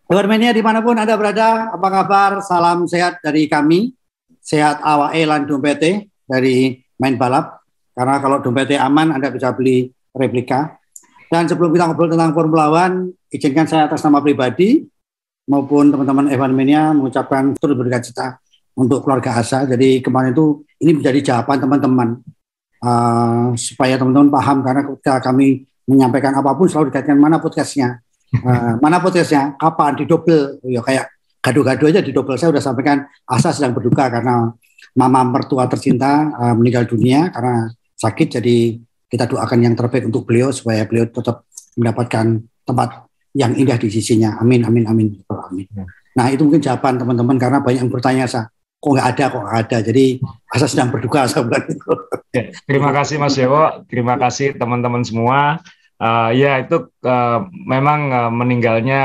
Warmenia dimanapun Anda berada, apa kabar? Salam sehat dari kami, sehat awake lan dompete dari main balap. Karena kalau dompete aman, Anda bisa beli replika. Dan sebelum kita ngobrol tentang Formula One, izinkan saya atas nama pribadi maupun teman-teman Evanmania mengucapkan turut berduka cita untuk keluarga Asa. Jadi kemarin itu ini menjadi jawaban teman-teman supaya teman-teman paham, karena ketika kami menyampaikan apapun selalu dikaitkan mana podcastnya. Mana podcastnya, kapan, didobel, ya kayak gaduh-gaduh aja didobel. Saya sudah sampaikan Asa sedang berduka karena mama mertua tercinta meninggal dunia karena sakit. Jadi kita doakan yang terbaik untuk beliau supaya beliau tetap mendapatkan tempat yang indah di sisinya. Amin, amin, amin, amin. Nah itu mungkin jawaban teman-teman, karena banyak yang bertanya, kok nggak ada. Jadi Asa sedang berduka sebulan itu. Terima kasih Mas Dewo, terima kasih teman-teman semua. Ya itu memang meninggalnya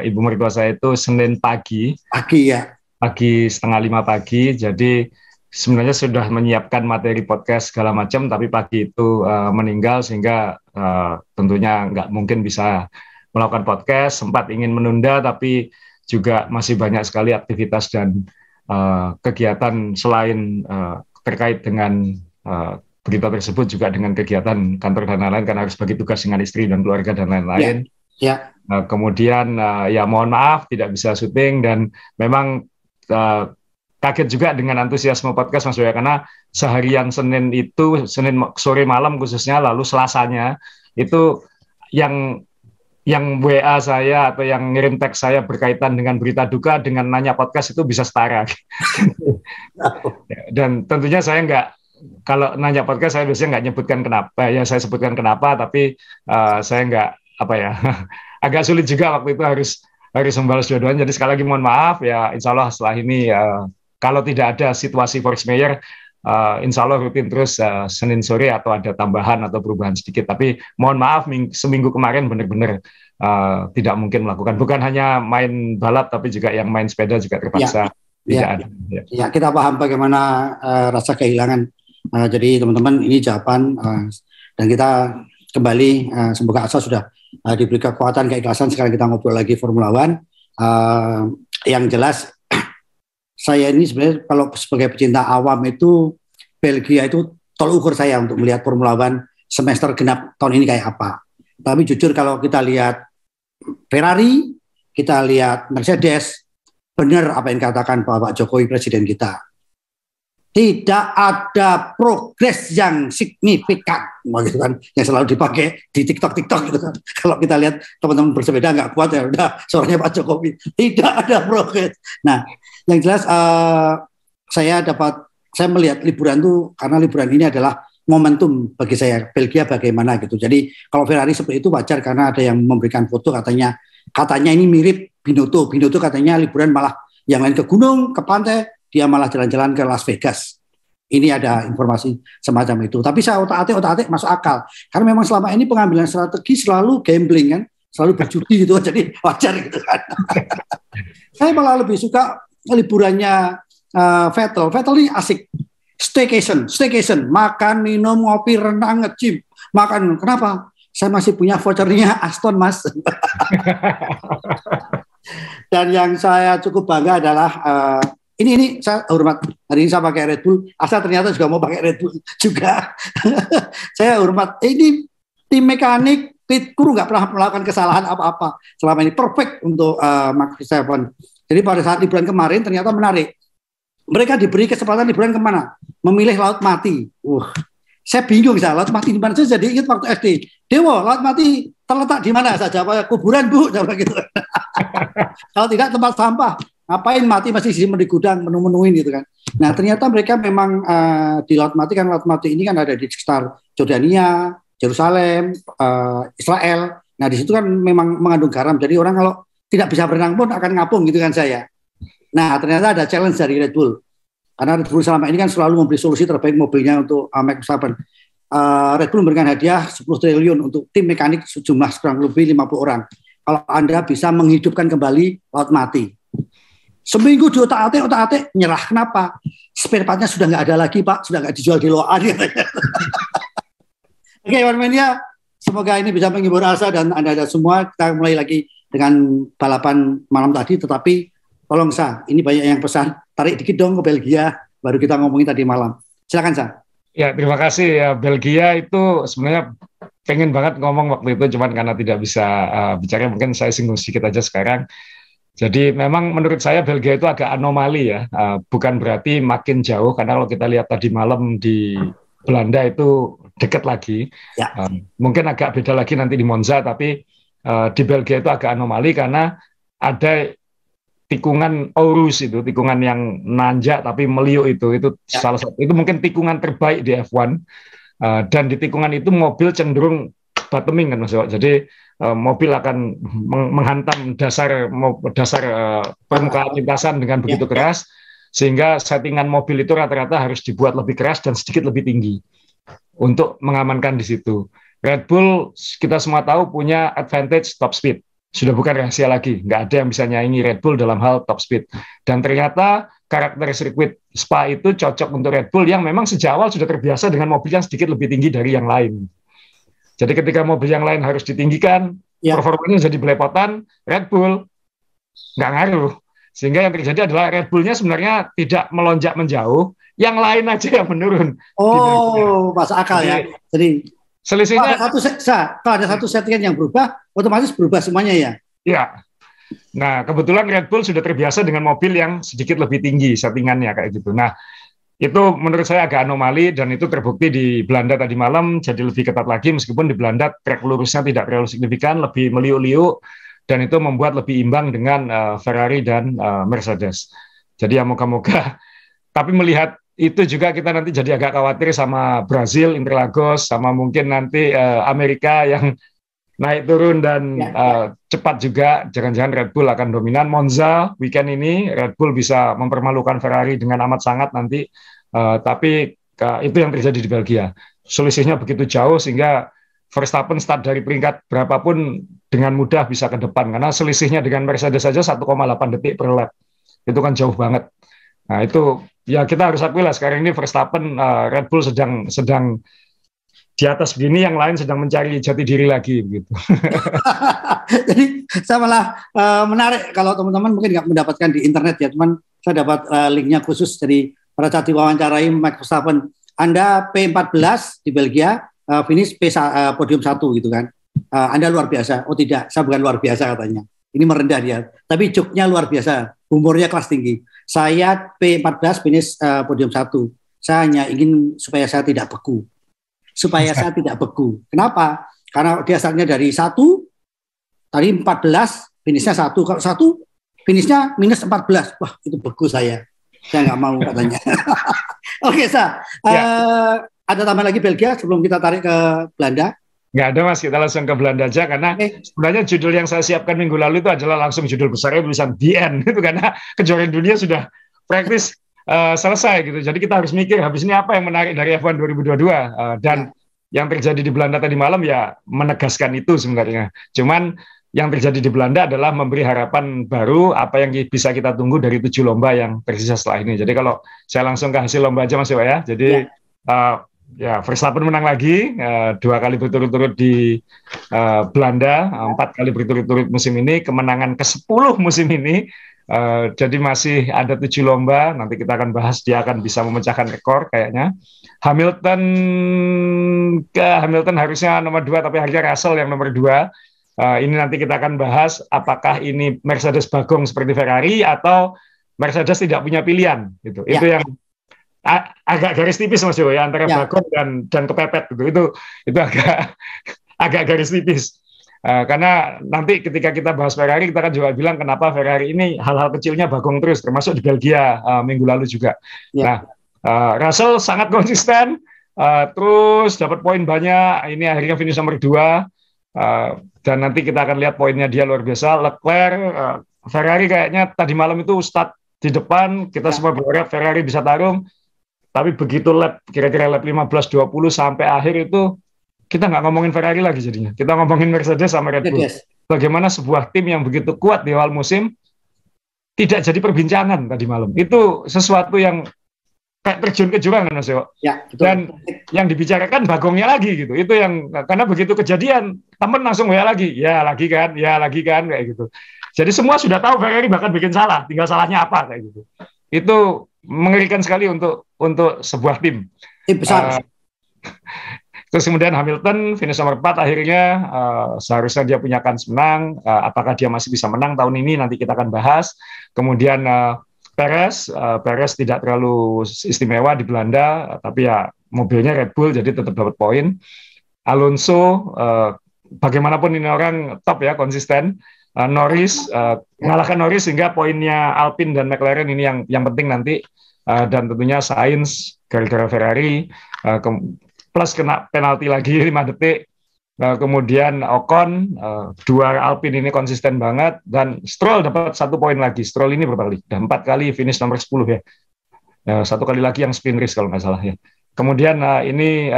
ibu mertua saya itu Senin pagi ya, pagi 4:30 pagi. Jadi sebenarnya sudah menyiapkan materi podcast segala macam, tapi pagi itu meninggal sehingga tentunya nggak mungkin bisa melakukan podcast. Sempat ingin menunda, tapi juga masih banyak sekali aktivitas dan kegiatan selain terkait dengan berita tersebut, juga dengan kegiatan kantor dan lain-lain, karena harus bagi tugas dengan istri dan keluarga dan lain-lain. Kemudian ya mohon maaf tidak bisa syuting, dan memang kaget juga dengan antusiasme podcast Mas Boya, karena seharian Senin sore malam khususnya, lalu Selasanya itu yang WA saya atau yang ngirim teks saya berkaitan dengan berita duka dengan nanya podcast itu bisa setara. Dan tentunya saya kalau nanya podcast saya biasanya nggak nyebutkan kenapa, ya saya sebutkan kenapa, tapi saya nggak agak sulit juga waktu itu harus membalas dua-duanya. Jadi sekali lagi mohon maaf ya, insya Allah setelah ini kalau tidak ada situasi force majeure, insya Allah rutin terus Senin sore atau ada tambahan atau perubahan sedikit. Tapi mohon maaf seminggu kemarin benar-benar tidak mungkin melakukan, bukan hanya main balap tapi juga yang main sepeda juga terpaksa tidak ada. Ya, kita paham bagaimana rasa kehilangan. Jadi teman-teman ini jawaban dan kita kembali semoga Asa sudah diberi kekuatan, keikhlasan. Sekarang kita ngobrol lagi Formula One. Yang jelas saya ini sebenarnya kalau sebagai pecinta awam itu Belgia itu tolak ukur saya untuk melihat Formula One semester genap tahun ini kayak apa. Tapi jujur kalau kita lihat Ferrari, kita lihat Mercedes, benar apa yang dikatakan Pak Jokowi presiden kita. Tidak ada progres yang signifikan, gitu kan, yang selalu dipakai di TikTok gitu kan. Kalau kita lihat teman-teman bersepeda nggak kuat ya udah suaranya Pak Jokowi, tidak ada progres. Nah, yang jelas saya melihat liburan tuh, karena liburan ini adalah momentum bagi saya Belgia bagaimana gitu. Jadi kalau Ferrari seperti itu wajar, karena ada yang memberikan foto katanya ini mirip Binotto katanya liburan malah yang lain ke gunung, ke pantai, dia malah jalan-jalan ke Las Vegas. Ini ada informasi semacam itu. Tapi saya otak-atik masuk akal. Karena memang selama ini pengambilan strategi selalu gambling kan, selalu berjudi gitu, jadi wajar gitu kan. Saya malah lebih suka liburannya Vettel ini asik. Staycation, makan, minum, ngopi, renang, nge-gym, makan. Kenapa? Saya masih punya vouchernya Aston, Mas. Dan yang saya cukup bangga adalah ini saya hormat, hari ini saya pakai Red Bull. Asa ternyata juga mau pakai Red Bull juga. Saya hormat. Ini tim mekanik, pit crew nggak pernah melakukan kesalahan apa-apa selama ini, perfect untuk Max Verstappen. Jadi pada saat liburan kemarin ternyata menarik. Mereka diberi kesempatan liburan kemana? Memilih Laut Mati. Saya bingung, Laut Mati di mana? Saya jadi ingat waktu SD. Dewo, Laut Mati terletak di mana? Saya jawab, kuburan Bu, jawab gitu. Kalau tidak tempat sampah, ngapain mati masih disimpan di gudang, menu-menuin gitu kan. Nah ternyata mereka memang di Laut Mati ini kan ada di sekitar Jordania, Yerusalem, Israel. Nah di situ kan memang mengandung garam. Jadi orang kalau tidak bisa berenang pun akan ngapung gitu kan saya. Nah ternyata ada challenge dari Red Bull. Karena Red Bull selama ini kan selalu memberi solusi terbaik mobilnya untuk Max Verstappen. Red Bull memberikan hadiah 10 triliun untuk tim mekanik sejumlah kurang lebih 50 orang. Kalau Anda bisa menghidupkan kembali Laut Mati. Seminggu di otak-atik nyerah. Kenapa? Spare partnya sudah nggak ada lagi, Pak. Sudah nggak dijual di Loan. Oke, Warmenia. Semoga ini bisa menghibur Asa dan Anda semua. Kita mulai lagi dengan balapan malam tadi, tetapi tolong Sa, ini banyak yang pesan, tarik dikit dong ke Belgia, baru kita ngomongin tadi malam. Silakan Sa. Ya, terima kasih ya. Belgia itu sebenarnya pengen banget ngomong waktu itu, cuman karena tidak bisa bicara, mungkin saya singgung sedikit aja sekarang. Jadi memang menurut saya Belgia itu agak anomali ya, bukan berarti makin jauh, karena kalau kita lihat tadi malam di Belanda itu dekat lagi, ya. Mungkin agak beda lagi nanti di Monza, tapi di Belgia itu agak anomali karena ada tikungan Aurus itu, tikungan yang nanjak tapi meliuk itu ya. Salah satu, itu mungkin tikungan terbaik di F1, dan di tikungan itu mobil cenderung bottoming kan Mas Yo. Jadi mobil akan menghantam dasar permukaan lintasan dengan begitu keras, sehingga settingan mobil itu rata-rata harus dibuat lebih keras dan sedikit lebih tinggi untuk mengamankan di situ. Red Bull kita semua tahu punya advantage top speed. Sudah bukan rahasia lagi, nggak ada yang bisa nyaingi Red Bull dalam hal top speed. Dan ternyata karakter sirkuit Spa itu cocok untuk Red Bull yang memang sejak awal sudah terbiasa dengan mobil yang sedikit lebih tinggi dari yang lain. Jadi ketika mobil yang lain harus ditinggikan, performanya jadi belepotan, Red Bull nggak ngaruh. Sehingga yang terjadi adalah Red Bull-nya sebenarnya tidak melonjak menjauh, yang lain aja yang menurun. Oh, masuk akal ya. Jadi selisihnya kalau ada satu settingan yang berubah, otomatis berubah semuanya ya. Iya. Nah, kebetulan Red Bull sudah terbiasa dengan mobil yang sedikit lebih tinggi settingannya kayak gitu. Nah, itu menurut saya agak anomali, dan itu terbukti di Belanda tadi malam jadi lebih ketat lagi, meskipun di Belanda trek lurusnya tidak terlalu signifikan, lebih meliuk-liuk, dan itu membuat lebih imbang dengan Ferrari dan Mercedes. Jadi ya moga-moga. Tapi melihat itu juga kita nanti jadi agak khawatir sama Brazil, Interlagos, sama mungkin nanti Amerika yang naik turun dan cepat juga. Jangan-jangan Red Bull akan dominan. Monza weekend ini Red Bull bisa mempermalukan Ferrari dengan amat sangat nanti. Tapi itu yang terjadi di Belgia. Selisihnya begitu jauh sehingga Verstappen start dari peringkat berapapun dengan mudah bisa ke depan. Karena selisihnya dengan Mercedes saja 1,8 detik per lap. Itu kan jauh banget. Nah itu ya kita harus akui lah, sekarang ini Verstappen, Red Bull sedang di atas begini, yang lain sedang mencari jati diri lagi begitu. Jadi saya malah menarik kalau teman-teman mungkin nggak mendapatkan di internet ya, cuman saya dapat linknya khusus dari pada saat diwawancarai Max Verstappen. Anda P14 di Belgia, finish podium 1 gitu kan. Anda luar biasa. Oh tidak, saya bukan luar biasa katanya. Ini merendah dia. Tapi joknya luar biasa. Humornya kelas tinggi. Saya P14 finish podium 1. Saya hanya ingin supaya saya tidak beku. Supaya saya tidak beku. Kenapa? Karena dia startnya dari 1, tadi 14, finishnya 1. Kalau 1, finishnya minus 14. Wah, itu beku saya. Saya nggak mau katanya. Oke, Sa. Ada tambah lagi Belgia sebelum kita tarik ke Belanda? Nggak ada Mas, kita langsung ke Belanda aja, karena sebenarnya judul yang saya siapkan minggu lalu itu adalah langsung judul besarnya tulisan The End, itu karena kejuaraan dunia sudah praktis selesai gitu. Jadi kita harus mikir habis ini apa yang menarik dari F1 2022, dan yang terjadi di Belanda tadi malam ya menegaskan itu sebenarnya. Cuman yang terjadi di Belanda adalah memberi harapan baru, apa yang bisa kita tunggu dari 7 lomba yang tersisa setelah ini. Jadi kalau saya langsung ke hasil lomba aja Mas Dewa ya. Jadi ya Verstappen menang lagi 2 kali berturut-turut di Belanda, 4 kali berturut-turut musim ini, kemenangan ke-10 musim ini. Jadi masih ada 7 lomba, nanti kita akan bahas, dia akan bisa memecahkan rekor kayaknya. Hamilton harusnya nomor 2, tapi akhirnya Russell yang nomor 2. Ini nanti kita akan bahas apakah ini Mercedes bagong seperti Ferrari atau Mercedes tidak punya pilihan gitu. Itu yang agak garis tipis Mas Dewa ya, antara bagong dan kepepet gitu. Itu agak garis tipis. Karena nanti ketika kita bahas Ferrari, kita kan juga bilang kenapa Ferrari ini hal-hal kecilnya bagong terus, termasuk di Belgia minggu lalu juga. Nah, Russell sangat konsisten, terus dapat poin banyak, ini akhirnya finish nomor 2, dan nanti kita akan lihat poinnya dia luar biasa. Leclerc, Ferrari kayaknya tadi malam itu start di depan, kita semua berharap Ferrari bisa tarung, tapi begitu lap, kira-kira lap 15-20 sampai akhir itu, kita nggak ngomongin Ferrari lagi jadinya. Kita ngomongin Mercedes sama Red Bull. Bagaimana sebuah tim yang begitu kuat di awal musim tidak jadi perbincangan tadi malam. Itu sesuatu yang kayak terjun ke jurang kan Mas Yo. Ya, betul. Dan yang dibicarakan bagongnya lagi gitu. Itu yang karena begitu kejadian temen langsung ya lagi kan kayak gitu. Jadi semua sudah tahu Ferrari bahkan bikin salah, tinggal salahnya apa kayak gitu. Itu mengerikan sekali untuk sebuah tim. Tim besar. Terus kemudian Hamilton finish nomor 4 akhirnya seharusnya dia punya kans menang. Apakah dia masih bisa menang tahun ini nanti kita akan bahas. Kemudian Perez tidak terlalu istimewa di Belanda, tapi ya mobilnya Red Bull jadi tetap dapat poin. Alonso bagaimanapun ini orang top ya, konsisten. Norris mengalahkan Norris sehingga poinnya Alpine dan McLaren ini yang penting nanti, dan tentunya Sainz gara-gara Ferrari plus kena penalti lagi 5 detik. Kemudian Ocon, 2 Alpine ini konsisten banget, dan Stroll dapat 1 poin lagi. Stroll ini berapa kali? 4 kali finish nomor 10 ya. 1 kali lagi yang spin race kalau nggak salah ya. Kemudian ini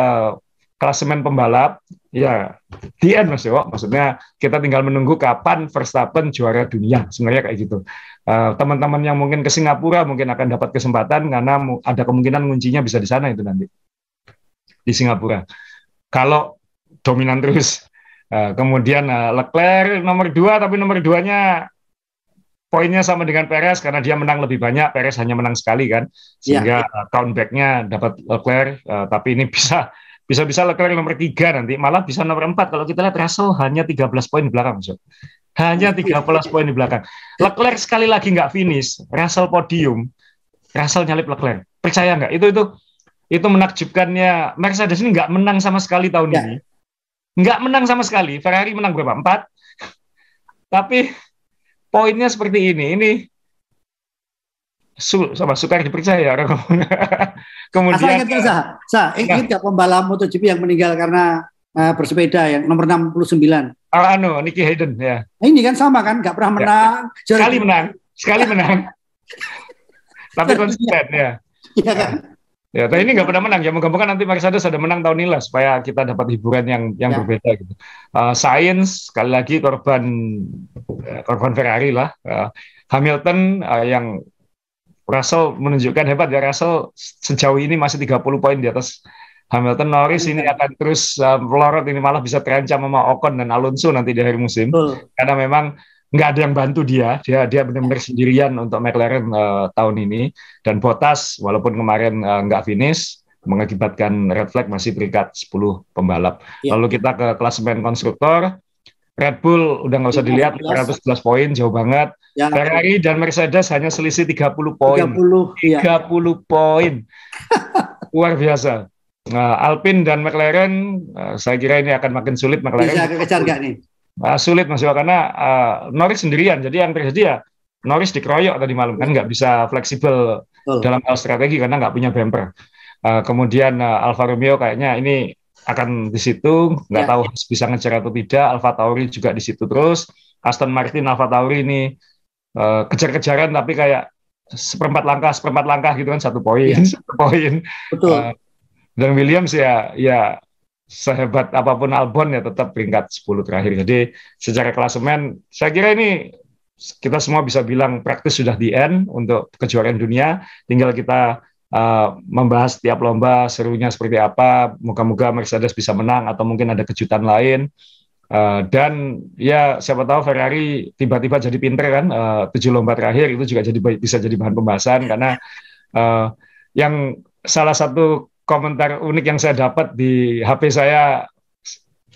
klasemen pembalap ya the end Mas Yo. Maksudnya kita tinggal menunggu kapan Verstappen juara dunia. Sebenarnya kayak gitu. Teman-teman yang mungkin ke Singapura mungkin akan dapat kesempatan karena ada kemungkinan kuncinya bisa di sana itu nanti di Singapura. Kalau dominan terus. Kemudian Leclerc nomor 2, tapi nomor 2-nya poinnya sama dengan Perez karena dia menang lebih banyak, Perez hanya menang sekali kan, sehingga countback-nya dapat Leclerc, tapi ini bisa Leclerc nomor 3 nanti, malah bisa nomor 4 kalau kita lihat Russell hanya 13 poin di belakang. Hanya 13 poin di belakang. Leclerc sekali lagi nggak finish, Russell podium, Russell nyalip Leclerc. Percaya nggak? Itu menakjubkannya. Mercedes ini nggak menang sama sekali tahun ini. Nggak menang sama sekali. Ferrari menang berapa? 4. Tapi poinnya seperti ini. Ini sukar dipercaya. Kemudian ingat nggak pembalap MotoGP yang meninggal karena bersepeda yang nomor 69? Nicky Hayden ya. Ini kan sama kan, nggak pernah menang. Sekali menang. Tapi konsisten ya. Iya kan? Ya, tapi ini nggak pernah menang. Ya, moga-moga nanti Mercedes ada menang tahun ini lah, supaya kita dapat hiburan yang berbeda gitu. Sainz sekali lagi korban Ferrari lah. Hamilton yang Russell menunjukkan hebat ya. Russell sejauh ini masih 30 poin di atas Hamilton. Norris ini akan terus melorot, ini malah bisa terancam sama Ocon dan Alonso nanti di akhir musim. Karena memang nggak ada yang bantu dia benar-benar sendirian untuk McLaren tahun ini, dan Bottas walaupun kemarin nggak finish mengakibatkan red flag masih peringkat 10 pembalap. Lalu kita ke klasemen konstruktor, Red Bull udah nggak usah dilihat, 411 poin, jauh banget. Ferrari dan Mercedes hanya selisih 30 poin. 30 poin. Luar biasa. Alpine dan McLaren saya kira ini akan makin sulit. McLaren bisa kejar nggak nih? Sulit Mas Yo, karena Norris sendirian, jadi yang terjadi ya Norris dikeroyok tadi malam kan, nggak bisa fleksibel dalam hal strategi karena nggak punya bumper. Kemudian Alfa Romeo kayaknya ini akan di situ, nggak tahu bisa ngejar atau tidak. Alfa Tauri juga di situ terus. Aston Martin, Alfa Tauri ini kejar-kejaran tapi kayak seperempat langkah gitu kan, 1 poin, 1 poin. Betul. Dan Williams ya sehebat apapun Albon ya tetap peringkat 10 terakhir. Jadi secara klasemen saya kira ini kita semua bisa bilang praktis sudah di end untuk kejuaraan dunia. Tinggal kita membahas tiap lomba serunya seperti apa. Moga-moga Mercedes bisa menang atau mungkin ada kejutan lain. Dan ya siapa tahu Ferrari tiba-tiba jadi pinter kan, 7 lomba terakhir itu juga bisa jadi bahan pembahasan, karena yang salah satu komentar unik yang saya dapat di HP saya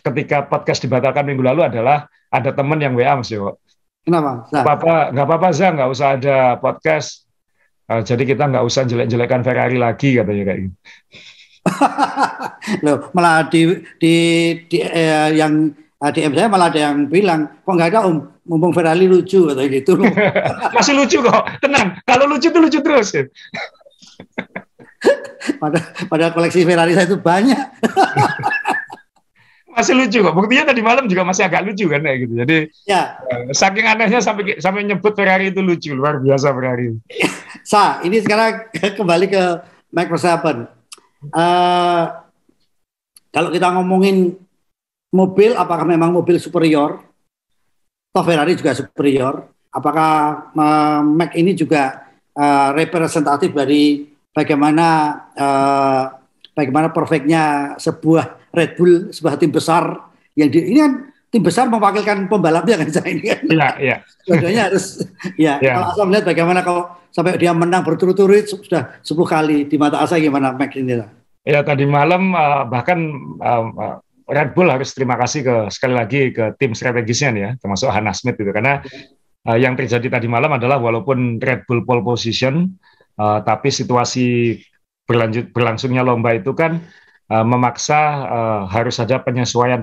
ketika podcast dibatalkan minggu lalu adalah ada teman yang WA Mas Yo. Kenapa? Nggak apa-apa Zah, nggak usah ada podcast. Jadi kita nggak usah jelek-jelekan Ferrari lagi katanya kayak gitu. Loh, malah yang DM saya malah ada yang bilang kok nggak ada mumpung Ferrari lucu atau gitu. Masih lucu kok, tenang. Kalau lucu tuh lucu terus. Pada koleksi Ferrari saya itu banyak. Masih lucu kok. Buktinya tadi malam juga masih agak lucu kan kayak gitu. Jadi saking anehnya sampai nyebut Ferrari itu lucu, luar biasa Ferrari. Ini sekarang kembali ke Max Verstappen. Kalau kita ngomongin mobil, apakah memang mobil superior? Toh Ferrari juga superior. Apakah Max ini juga representatif dari bagaimana bagaimana perfectnya sebuah Red Bull, sebuah tim besar yang ini kan tim besar mewakilkan pembalapnya kan saya ini kan. Iya. Dua-duanya harus Kalau Asa melihat bagaimana kalau sampai dia menang berturut-turut sudah 10 kali di mata Asa gimana Max ini? Ya tadi malam bahkan Red Bull harus terima kasih sekali lagi ke tim strategisnya nih ya, termasuk Hannah Smith gitu, karena yang terjadi tadi malam adalah walaupun Red Bull pole position, tapi situasi berlangsungnya lomba itu kan memaksa harus ada penyesuaian.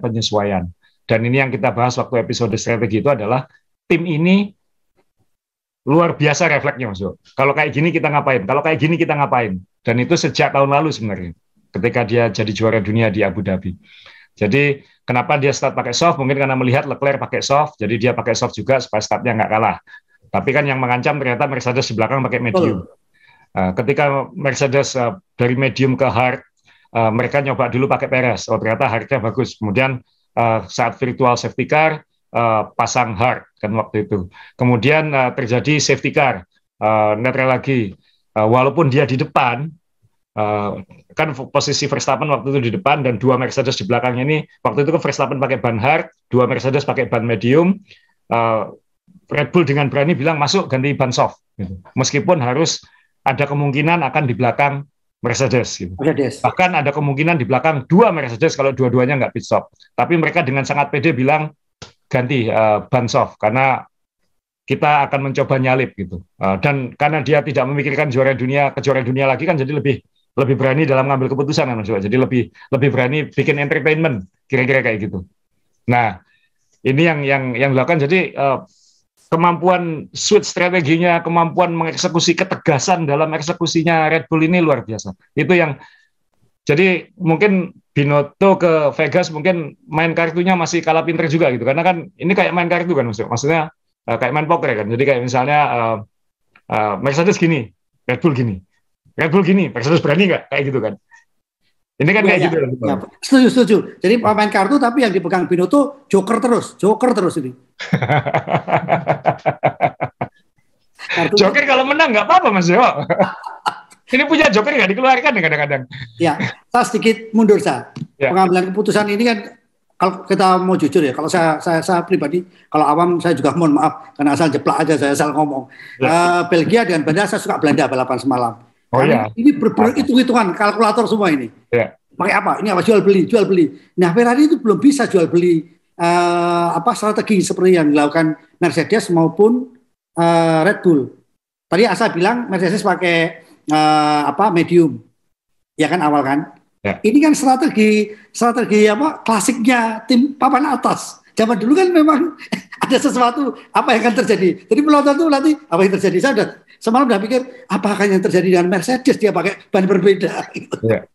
Dan ini yang kita bahas waktu episode strategi itu adalah tim ini luar biasa refleksnya Mas Jo. Kalau kayak gini kita ngapain? Kalau kayak gini kita ngapain? Dan itu sejak tahun lalu sebenarnya, ketika dia jadi juara dunia di Abu Dhabi. Jadi kenapa dia start pakai soft? Mungkin karena melihat Leclerc pakai soft, jadi dia pakai soft juga supaya startnya nggak kalah. Tapi kan yang mengancam ternyata Mercedes di belakang pakai medium. Ketika Mercedes dari medium ke hard, mereka nyoba dulu pakai Perez. Oh ternyata hardnya bagus. Kemudian saat virtual safety car pasang hard kan waktu itu. Kemudian terjadi safety car, netral lagi. Walaupun dia di depan. Kan posisi Verstappen waktu itu di depan dan dua Mercedes di belakangnya ini waktu itu Verstappen pakai ban hard, dua Mercedes pakai ban medium. Red Bull dengan berani bilang masuk ganti ban soft gitu. Meskipun harus ada kemungkinan akan di belakang Mercedes gitu. Bahkan ada kemungkinan di belakang dua Mercedes kalau dua-duanya nggak pit stop, tapi mereka dengan sangat pede bilang ganti ban soft karena kita akan mencoba nyalip gitu. Dan karena dia tidak memikirkan kejuaraan dunia lagi kan, jadi lebih berani dalam mengambil keputusan kan Mas. Jadi lebih berani bikin entertainment kira-kira kayak gitu. Nah, ini yang dilakukan. Jadi kemampuan switch strateginya, kemampuan mengeksekusi, ketegasan dalam eksekusinya Red Bull ini luar biasa. Itu yang jadi mungkin Binotto ke Vegas mungkin main kartunya masih kalah pinter juga gitu. Karena kan ini kayak main kartu kan maksudnya kayak main poker kan. Jadi kayak misalnya Mercedes gini, Red Bull gini. Red Bull gini, Mercedes berani nggak? Kayak gitu kan. Ini kan kayak gitu. Ya. Setuju. Jadi main kartu tapi yang dipegang Binotto joker terus ini. Joker kalau menang nggak apa-apa Mas Jo. Ini punya joker nggak dikeluarkan kadang-kadang. Ya, saya sedikit mundur saya. Ya. Pengambilan keputusan ini kan kalau kita mau jujur ya, kalau saya pribadi, kalau awam saya juga mohon maaf karena asal jeplak aja saya salah ngomong. Ya. Belgia dengan Belanda saya suka Belanda balapan semalam. Ini berhitung-hitungan kalkulator semua ini. Yeah. Pakai apa? Ini apa? Jual beli. Nah, Ferrari itu belum bisa jual beli strategi seperti yang dilakukan Mercedes maupun Red Bull. Tadi Asa bilang Mercedes pakai medium. Ya kan awal kan? Yeah. Ini kan strategi klasiknya tim papan atas. Zaman dulu kan memang ada sesuatu apa yang akan terjadi. Jadi penonton itu nanti apa yang terjadi. Saya semalam udah pikir apakah yang terjadi dengan Mercedes, dia pakai ban berbeda. Ya.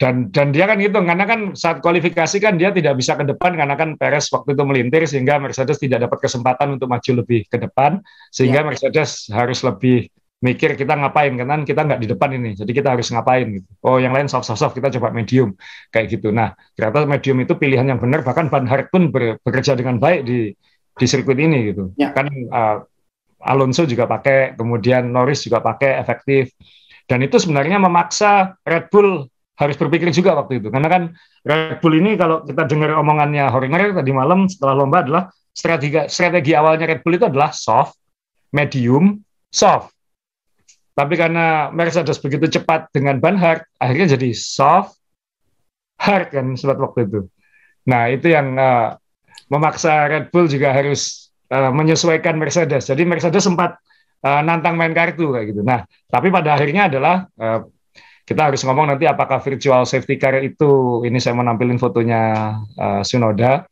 Dan dia kan gitu, karena kan saat kualifikasi kan dia tidak bisa ke depan karena kan Perez waktu itu melintir sehingga Mercedes tidak dapat kesempatan untuk maju lebih ke depan sehingga Mercedes harus lebih mikir kita ngapain, karena kita nggak di depan ini, jadi kita harus ngapain gitu. Oh yang lain soft, kita coba medium kayak gitu. Nah ternyata medium itu pilihan yang benar, bahkan ban hard pun bekerja dengan baik di sirkuit ini gitu. Ya. Kan Alonso juga pakai, kemudian Norris juga pakai, efektif. Dan itu sebenarnya memaksa Red Bull harus berpikir juga waktu itu, karena kan Red Bull ini kalau kita dengar omongannya Horner tadi malam setelah lomba adalah strategi awalnya Red Bull itu adalah soft, medium, soft. Tapi karena Mercedes begitu cepat dengan ban hard, akhirnya jadi soft, hard kan sobat waktu itu. Nah itu yang memaksa Red Bull juga harus menyesuaikan Mercedes. Jadi Mercedes sempat nantang main kartu kayak gitu. Nah tapi pada akhirnya adalah kita harus ngomong nanti apakah virtual safety car itu, ini saya mau nampilin fotonya Tsunoda.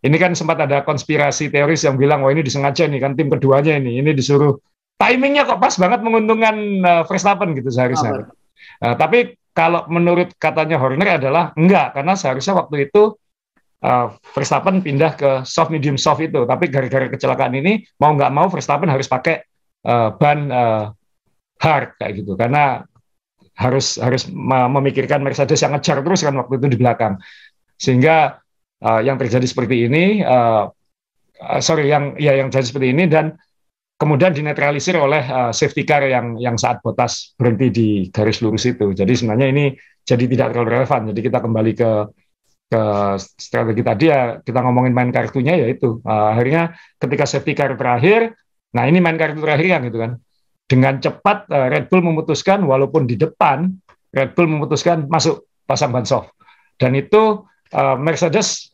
Ini kan sempat ada konspirasi teoris yang bilang, ini disengaja nih kan tim keduanya ini disuruh. Timingnya kok pas banget menguntungkan Verstappen gitu seharusnya. Tapi kalau menurut katanya Horner adalah enggak, karena seharusnya waktu itu Verstappen pindah ke soft medium soft itu. Tapi gara-gara kecelakaan ini mau nggak mau Verstappen harus pakai ban hard kayak gitu, karena harus memikirkan Mercedes yang ngejar terus kan waktu itu di belakang, sehingga yang terjadi seperti ini. Yang terjadi seperti ini. Dan kemudian dinetralisir oleh safety car yang saat Bottas berhenti di garis lurus itu. Jadi sebenarnya ini jadi tidak terlalu relevan. Jadi kita kembali ke strategi tadi ya, kita ngomongin main kartunya yaitu akhirnya ketika safety car terakhir, nah ini main kartu terakhir kan gitu kan, dengan cepat Red Bull memutuskan, walaupun di depan Red Bull memutuskan masuk pasang ban soft, dan itu Mercedes,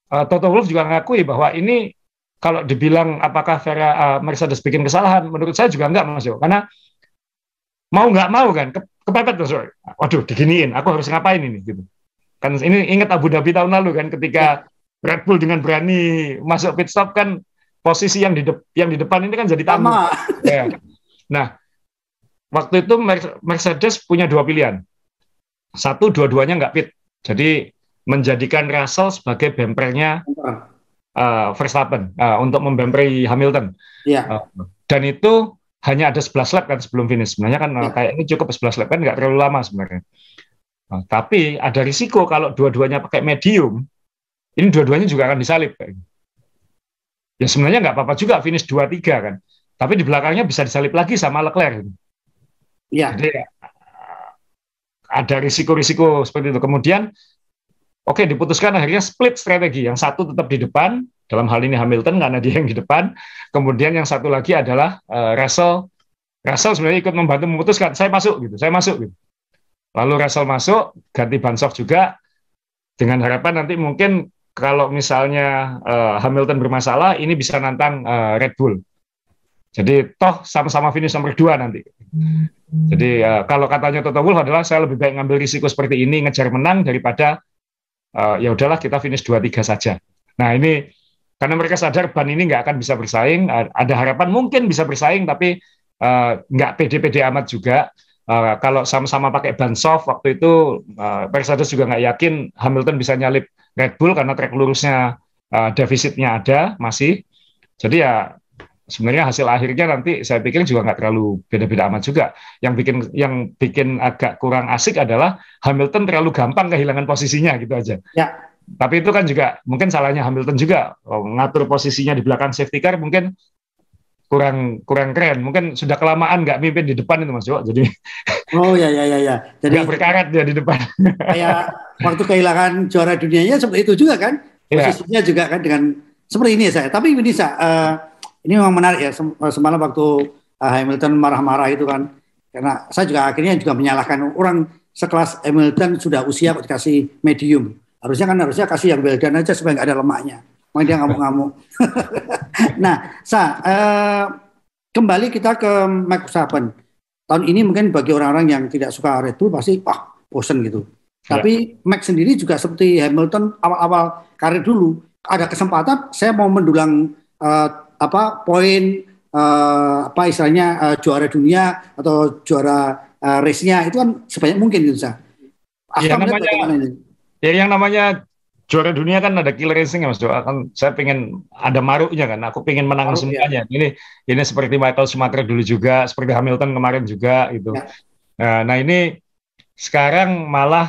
Toto Wolff juga mengakui bahwa ini kalau dibilang apakah Mercedes bikin kesalahan, menurut saya juga enggak Mas Yo, karena mau nggak mau kan kepepet Mas Yo, waduh diginiin, aku harus ngapain ini gitu. Kan ini ingat Abu Dhabi tahun lalu kan, ketika Red Bull dengan berani masuk pit stop kan, posisi yang di depan ini kan jadi tamu. Ya. Nah, waktu itu Mercedes punya dua pilihan. Satu, dua-duanya nggak pit. Jadi menjadikan Russell sebagai bempernya Verstappen untuk membemperi Hamilton. Ya. Dan itu hanya ada 11 lap kan sebelum finish. Sebenarnya kan kayak ini cukup 11 lap kan, nggak terlalu lama sebenarnya. Tapi ada risiko kalau dua-duanya pakai medium, ini dua-duanya juga akan disalip. Ya sebenarnya nggak apa-apa juga finish 2-3 kan, tapi di belakangnya bisa disalip lagi sama Leclerc. Ya. Jadi ada risiko-risiko seperti itu. Kemudian, diputuskan akhirnya split strategi. Yang satu tetap di depan, dalam hal ini Hamilton karena dia yang di depan. Kemudian yang satu lagi adalah Russell. Russell sebenarnya ikut membantu memutuskan, saya masuk gitu. Lalu Russell masuk, ganti ban soft juga, dengan harapan nanti mungkin kalau misalnya Hamilton bermasalah, ini bisa nantang Red Bull. Jadi toh sama-sama finish nomor 2 nanti. Jadi kalau katanya Toto Wolff adalah saya lebih baik ngambil risiko seperti ini, ngejar menang daripada ya udahlah kita finish 2-3 saja. Nah ini karena mereka sadar ban ini nggak akan bisa bersaing, ada harapan mungkin bisa bersaing, tapi nggak pede-pede amat juga. Kalau sama-sama pakai ban soft waktu itu Mercedes juga nggak yakin Hamilton bisa nyalip Red Bull karena trek lurusnya defisitnya ada masih. Jadi ya sebenarnya hasil akhirnya nanti saya pikir juga nggak terlalu beda-beda amat juga. Yang bikin agak kurang asik adalah Hamilton terlalu gampang kehilangan posisinya gitu aja. Ya. Tapi itu kan juga mungkin salahnya Hamilton juga, ngatur posisinya di belakang safety car mungkin kurang keren. Mungkin sudah kelamaan nggak mimpin di depan itu Mas Jo. Jadi jadi nggak berkarat dia di depan. Kayak waktu kehilangan juara dunianya seperti itu juga kan, posisinya juga kan dengan seperti ini ya saya. Tapi ini ini memang menarik ya, semalam waktu Hamilton marah-marah itu kan, karena saya juga akhirnya juga menyalahkan orang sekelas Hamilton sudah usia kok dikasih medium, harusnya kasih yang well done aja supaya nggak ada lemaknya. Makanya dia ngamuk-ngamuk. Nah, kembali kita ke Max Verstappen. Tahun ini mungkin bagi orang-orang yang tidak suka Red Bull pasti bosen gitu. Ya. Tapi Max sendiri juga seperti Hamilton awal-awal karir dulu, ada kesempatan saya mau mendulang poin istilahnya juara dunia atau juara race-nya itu kan sebanyak mungkin gitu Sa. Yang namanya juara dunia kan ada killer instinct ya Mas Doa. Kan saya pengen ada maruknya kan. Aku pengen menang semuanya. Ya. Ini seperti Michael Schumacher dulu juga, seperti Hamilton kemarin juga gitu. Ya. Nah ini sekarang malah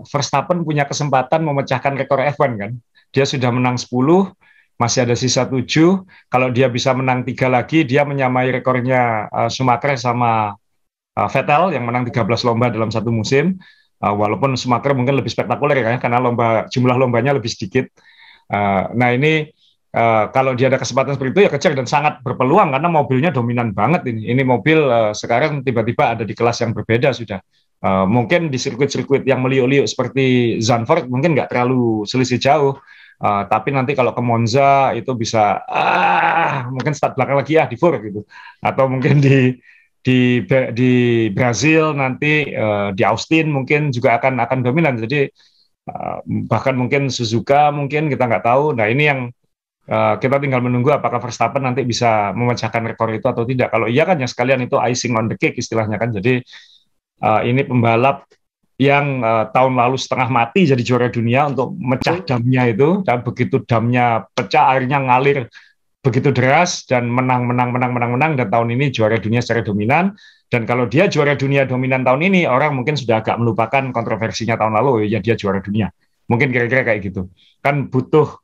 Verstappen punya kesempatan memecahkan rekor F1 kan. Dia sudah menang 10, masih ada sisa 7. Kalau dia bisa menang 3 lagi, dia menyamai rekornya Schumacher sama Vettel yang menang 13 lomba dalam satu musim. Walaupun Schumacher mungkin lebih spektakuler ya, karena jumlah lombanya lebih sedikit. Nah ini kalau dia ada kesempatan seperti itu ya kejar dan sangat berpeluang karena mobilnya dominan banget ini. Ini mobil sekarang tiba-tiba ada di kelas yang berbeda sudah. Mungkin di sirkuit-sirkuit yang meliuk-liuk seperti Zandvoort mungkin nggak terlalu selisih jauh. Tapi nanti kalau ke Monza itu bisa mungkin start belakang lagi di Fur gitu. Atau mungkin di Brazil nanti di Austin mungkin juga akan dominan. Jadi bahkan mungkin Suzuka mungkin kita nggak tahu. Nah ini yang kita tinggal menunggu apakah Verstappen nanti bisa memecahkan rekor itu atau tidak. Kalau iya kan ya sekalian itu icing on the cake istilahnya kan. Jadi ini pembalap yang tahun lalu setengah mati jadi juara dunia untuk mecah damnya itu, dan begitu damnya pecah airnya ngalir begitu deras dan menang dan tahun ini juara dunia secara dominan. Dan kalau dia juara dunia dominan tahun ini, orang mungkin sudah agak melupakan kontroversinya tahun lalu, ya dia juara dunia. Mungkin kira-kira kayak gitu. Kan butuh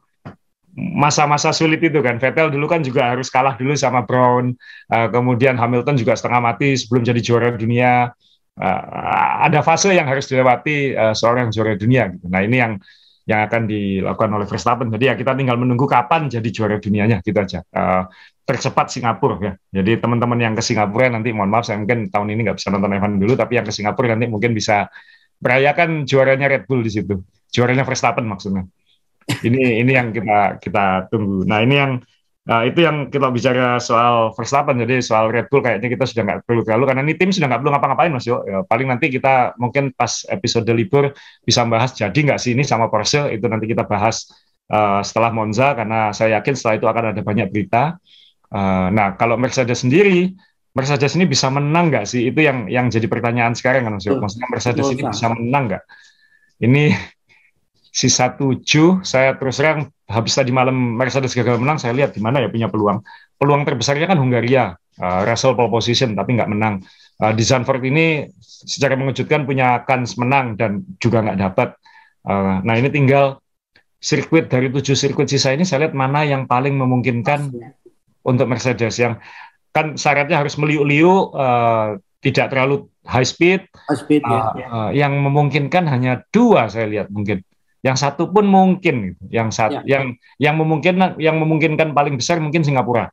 masa-masa sulit itu kan. Vettel dulu kan juga harus kalah dulu sama Brown, kemudian Hamilton juga setengah mati sebelum jadi juara dunia. Ada fase yang harus dilewati seorang juara dunia gitu. Nah, ini yang akan dilakukan oleh Verstappen. Jadi ya kita tinggal menunggu kapan jadi juara dunianya gitu aja. Tercepat Singapura ya. Jadi teman-teman yang ke Singapura nanti, mohon maaf saya mungkin tahun ini nggak bisa nonton F1 dulu, tapi yang ke Singapura nanti mungkin bisa merayakan juaranya Red Bull di situ. Juaranya Verstappen maksudnya. Ini yang kita tunggu. Nah, ini yang itu yang kita bicara soal Verstappen. Jadi soal Red Bull kayaknya kita sudah nggak perlu terlalu, karena ini tim sudah nggak perlu ngapa-ngapain Mas Yo. Ya, paling nanti kita mungkin pas episode libur bisa bahas jadi nggak sih ini sama Porsche, itu nanti kita bahas setelah Monza, karena saya yakin setelah itu akan ada banyak berita. Nah, kalau Mercedes sendiri, Mercedes ini bisa menang nggak sih? Itu yang jadi pertanyaan sekarang kan Mas Yo. Maksudnya Mercedes ini bisa menang nggak? Ini sisa 7, saya terus terang habis tadi malam Mercedes gagal menang, saya lihat di mana ya punya peluang. Peluang terbesarnya kan Hungaria, Russell pole position tapi nggak menang. Di Zandvoort ini secara mengejutkan punya kans menang dan juga nggak dapat. Nah, ini tinggal sirkuit dari 7 sirkuit sisa ini, saya lihat mana yang paling memungkinkan untuk Mercedes, yang kan syaratnya harus meliuk-liuk, tidak terlalu high speed, yang memungkinkan hanya 2 saya lihat mungkin. Yang satu pun mungkin, yang memungkinkan paling besar mungkin Singapura.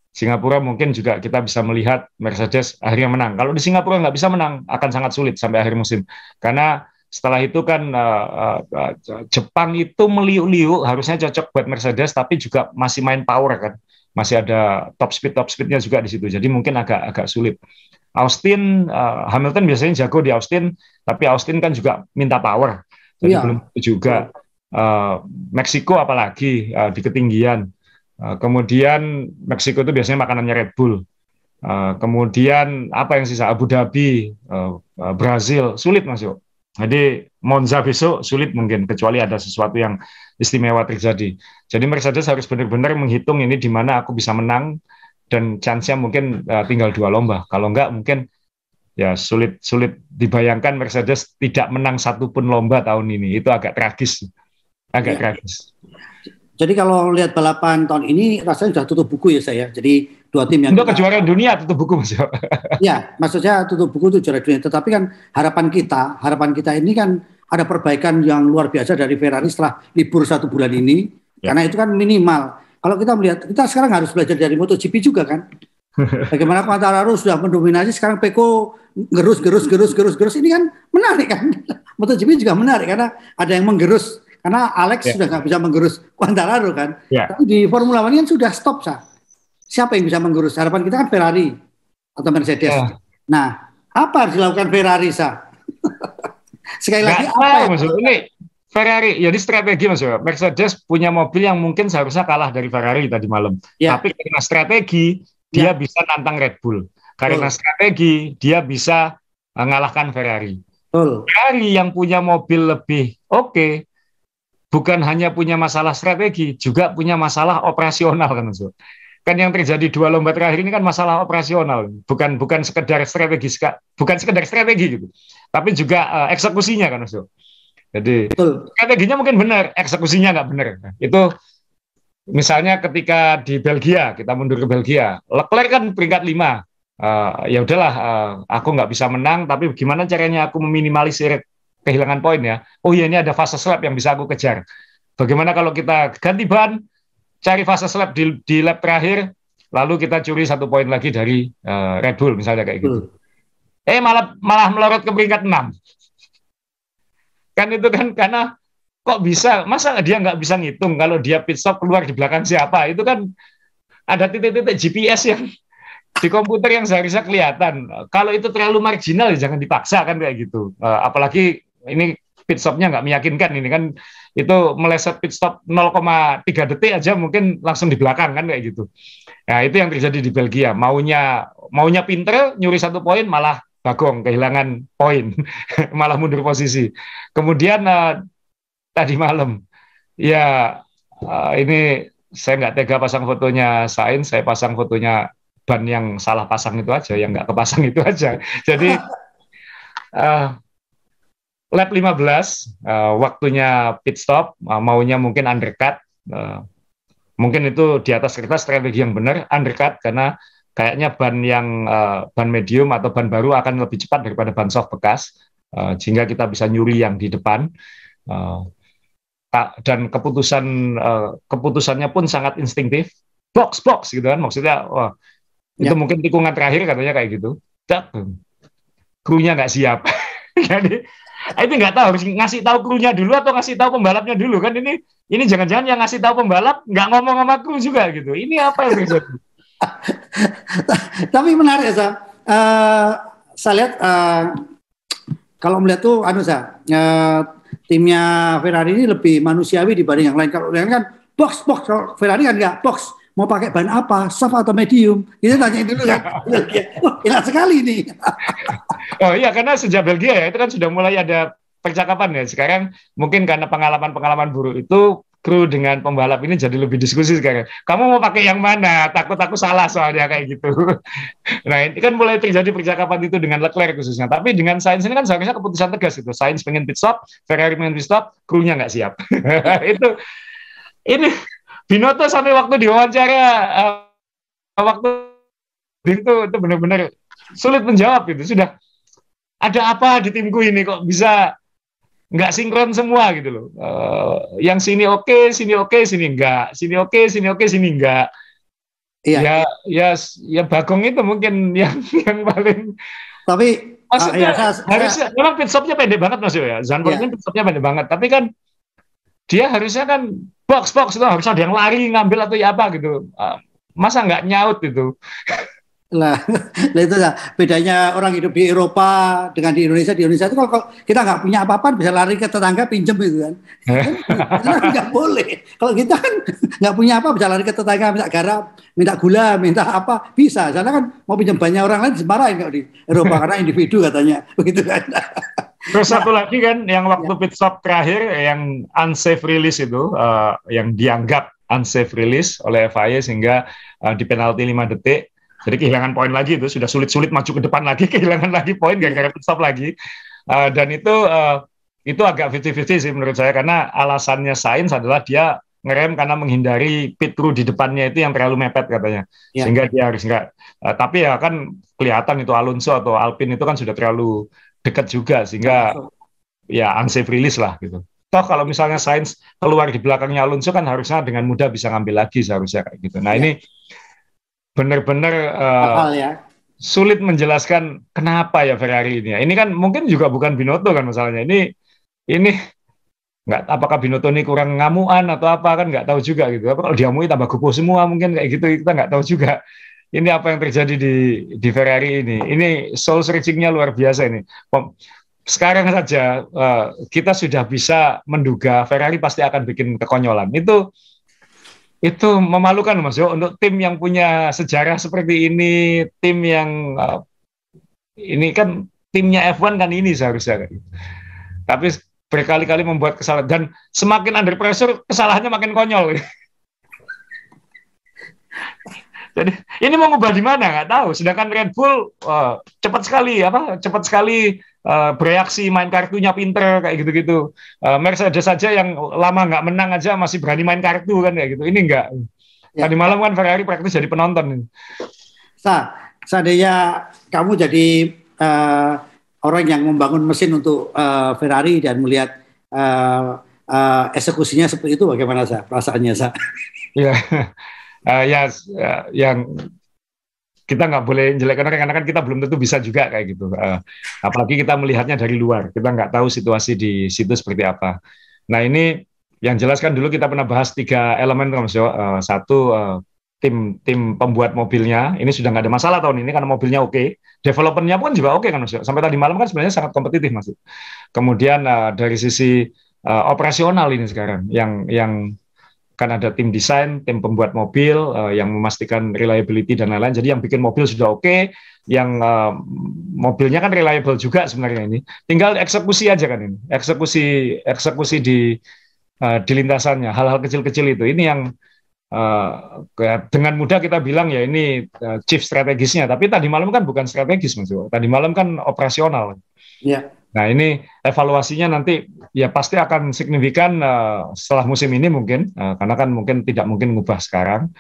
Singapura mungkin juga kita bisa melihat Mercedes akhirnya menang. Kalau di Singapura nggak bisa menang, akan sangat sulit sampai akhir musim. Karena setelah itu kan Jepang itu meliuk-liuk, harusnya cocok buat Mercedes, tapi juga masih main power kan, masih ada top speednya juga di situ. Jadi mungkin agak sulit. Austin, Hamilton biasanya jago di Austin, tapi Austin kan juga minta power. Jadi belum juga. Meksiko apalagi di ketinggian. Kemudian Meksiko itu biasanya makanannya Red Bull. Kemudian apa yang sisa? Abu Dhabi, Brazil, sulit Mas Yo. Jadi Monza besok sulit mungkin, kecuali ada sesuatu yang istimewa terjadi. Jadi Mercedes harus benar-benar menghitung ini di mana aku bisa menang, dan chance-nya mungkin tinggal 2 lomba. Kalau enggak mungkin ya sulit dibayangkan Mercedes tidak menang 1 pun lomba tahun ini. Itu agak tragis. Tragis. Jadi kalau lihat balapan tahun ini rasanya sudah tutup buku ya saya. Jadi 2 tim yang untuk kejuaraan dunia tutup buku Mas. Ya, maksudnya tutup buku itu juara dunia. Tetapi kan harapan kita ini kan ada perbaikan yang luar biasa dari Ferrari setelah libur 1 bulan ini. Karena itu kan minimal. Kalau kita melihat, kita sekarang harus belajar dari MotoGP juga kan. Bagaimana Quartararo sudah mendominasi, sekarang Pecco gerus. Ini kan menarik kan. MotoGP juga menarik karena ada yang menggerus. Karena Alex sudah nggak bisa menggerus Quartararo kan. Tapi di Formula One kan sudah stop sah. Siapa yang bisa menggerus? Harapan kita kan Ferrari atau Mercedes. Nah, apa harus dilakukan Ferrari sah? Sekali lagi apa yang ini Ferrari, jadi strategi Mas. Mercedes punya mobil yang mungkin seharusnya kalah dari Ferrari tadi malam. Tapi karena strategi dia bisa nantang Red Bull. Karena strategi dia bisa mengalahkan Ferrari. Ferrari yang punya mobil lebih oke, bukan hanya punya masalah strategi, juga punya masalah operasional kan Mas. Kan yang terjadi 2 lomba terakhir ini kan masalah operasional, bukan sekedar strategi, gitu. Tapi juga eksekusinya kan Mas. Jadi strateginya mungkin benar, eksekusinya nggak benar. Itu misalnya ketika di Belgia, kita mundur ke Belgia, Leclerc kan peringkat 5. Ya udahlah, aku nggak bisa menang, tapi gimana caranya aku meminimalisir kehilangan poin ya? Oh iya, ini ada fase lap yang bisa aku kejar. Bagaimana kalau kita ganti ban, cari fase lap di lap terakhir, lalu kita curi 1 poin lagi dari Red Bull misalnya kayak gitu. Malah melorot ke peringkat 6. Kan itu kan karena kok bisa, masa dia nggak bisa ngitung kalau dia pit stop keluar di belakang siapa? Itu kan ada titik-titik GPS yang di komputer yang seharusnya kelihatan. Kalau itu terlalu marginal ya jangan dipaksa kan kayak gitu. Apalagi ini pit stopnya nggak meyakinkan, ini kan itu meleset pit stop 0,3 detik aja mungkin langsung di belakang kan kayak gitu. Nah itu yang terjadi di Belgia. Maunya pinter nyuri 1 poin malah bagong, kehilangan poin, malah mundur posisi. Kemudian tadi malam, ini saya nggak tega pasang fotonya Sainz, saya pasang fotonya ban yang salah pasang itu aja, yang nggak kepasang itu aja. Jadi lap 15, waktunya pit stop, maunya mungkin undercut, Mungkin itu di atas kertas strategi yang benar, undercut karena kayaknya ban medium atau ban baru akan lebih cepat daripada ban soft bekas, sehingga kita bisa nyuri yang di depan. Dan keputusannya pun sangat instingtif, box gitu kan, maksudnya wah, itu mungkin tikungan terakhir katanya kayak gitu, krunya nggak siap. Jadi itu nggak tahu harus ngasih tahu krunya dulu atau ngasih tahu pembalapnya dulu kan, ini jangan-jangan yang ngasih tahu pembalap nggak ngomong sama kru juga gitu, ini apa yang terjadi? Tapi menarik ya, saya lihat kalau melihat tuh timnya Ferrari ini lebih manusiawi dibanding yang lain. Kalau yang kan box, kalau Ferrari kan nggak box, mau pakai ban apa, soft atau medium, itu tanya dulu kan. Enak sekali nih. Oh iya, karena sejak Belgia ya itu kan sudah mulai ada percakapan ya. Sekarang mungkin karena pengalaman buruk itu, kru dengan pembalap ini jadi lebih diskusi sekarang. Kamu mau pakai yang mana? Takut aku salah soalnya kayak gitu. Nah ini kan mulai terjadi percakapan itu dengan Leclerc khususnya. Tapi dengan Sainz ini kan seharusnya keputusan tegas itu. Sainz pengen pit stop, Ferrari pengen pit stop, krunya nggak siap. Ini Binotto sampai waktu diwawancara waktu itu benar-benar sulit menjawab gitu. Sudah ada apa di timku ini kok bisa nggak sinkron semua gitu loh. Yang sini oke, sini enggak. Sini oke, sini enggak. Iya. Ya Bagong itu mungkin yang paling. Tapi maksudnya harusnya memang pit stopnya pendek banget Mas Yo ya. Zandvoort ini pit stopnya pendek banget. Tapi kan dia harusnya kan box itu harus ada yang lari ngambil atau ya apa gitu. Masa nggak nyaut gitu. Lah itu lah bedanya orang hidup di Eropa dengan di Indonesia. Di Indonesia itu kalau kita nggak punya apa-apa bisa lari ke tetangga pinjem gitu kan. Itu nggak boleh. Kalau kita kan nggak punya apa bisa lari ke tetangga minta garam, minta gula, minta apa bisa. Karena kan mau pinjam banyak orang lain dimarahin kalau di Eropa karena individu katanya begitu kan. Terus satu lagi kan yang waktu pit stop terakhir yang unsafe release itu, yang dianggap unsafe release oleh FIA sehingga di penalti 5 detik. Jadi kehilangan poin lagi, itu sudah sulit-sulit maju ke depan lagi, kehilangan lagi poin gara-gara pit stop lagi. Dan itu agak 50-50 sih menurut saya, karena alasannya Sainz adalah dia ngerem karena menghindari pit crew di depannya itu yang terlalu mepet katanya, sehingga dia harus nggak. Tapi ya kan kelihatan itu Alonso atau Alpine itu kan sudah terlalu dekat juga, sehingga ya unsafe release lah gitu. Toh kalau misalnya Sainz keluar di belakangnya Alonso kan harusnya dengan mudah bisa ngambil lagi seharusnya kayak gitu. Nah ini benar-benar sulit menjelaskan kenapa ya Ferrari ini. Ini kan mungkin juga bukan Binotto kan masalahnya. Ini nggak, apakah Binotto ini kurang ngamuan atau apa kan nggak tahu juga gitu. Kalau diamui tambah gopo semua mungkin kayak gitu, kita nggak tahu juga. Ini apa yang terjadi di Ferrari ini. Ini soul searching-nya luar biasa ini. Sekarang saja kita sudah bisa menduga Ferrari pasti akan bikin kekonyolan. Itu memalukan Mas Yo, untuk tim yang punya sejarah seperti ini, tim yang ini kan timnya F1 kan ini seharusnya kan. Tapi berkali-kali membuat kesalahan dan semakin under pressure kesalahannya makin konyol. Jadi ini mau ngubah di mana nggak tahu. Sedangkan Red Bull cepat sekali bereaksi, main kartunya pinter kayak gitu-gitu. Mercedes saja yang lama nggak menang aja masih berani main kartu kan kayak gitu. Ini enggak. Tadi malam kan Ferrari praktis jadi penonton. Seandainya kamu jadi orang yang membangun mesin untuk Ferrari dan melihat eksekusinya seperti itu, bagaimana perasaannya Ya. Yang kita nggak boleh jelekkan karena kan kita belum tentu bisa juga kayak gitu. Apalagi kita melihatnya dari luar, kita nggak tahu situasi di situ seperti apa. Nah ini yang jelaskan dulu kita pernah bahas 3 elemen Mas Yo. Satu, tim pembuat mobilnya ini sudah nggak ada masalah tahun ini karena mobilnya oke. Developernya pun juga oke kan Mas Yo. Sampai tadi malam kan sebenarnya sangat kompetitif Mas. Kemudian dari sisi operasional ini sekarang yang kan ada tim desain, tim pembuat mobil yang memastikan reliability dan lain-lain. Jadi yang bikin mobil sudah oke, yang mobilnya kan reliable juga sebenarnya ini. Tinggal eksekusi aja kan ini. Eksekusi di lintasannya, hal-hal kecil-kecil itu. Ini yang dengan mudah kita bilang ya ini chief strategisnya. Tapi tadi malam kan bukan strategis Mas. Tadi malam kan operasional. Ya. Nah, ini evaluasinya nanti ya pasti akan signifikan setelah musim ini mungkin, karena kan mungkin tidak mungkin ngubah sekarang.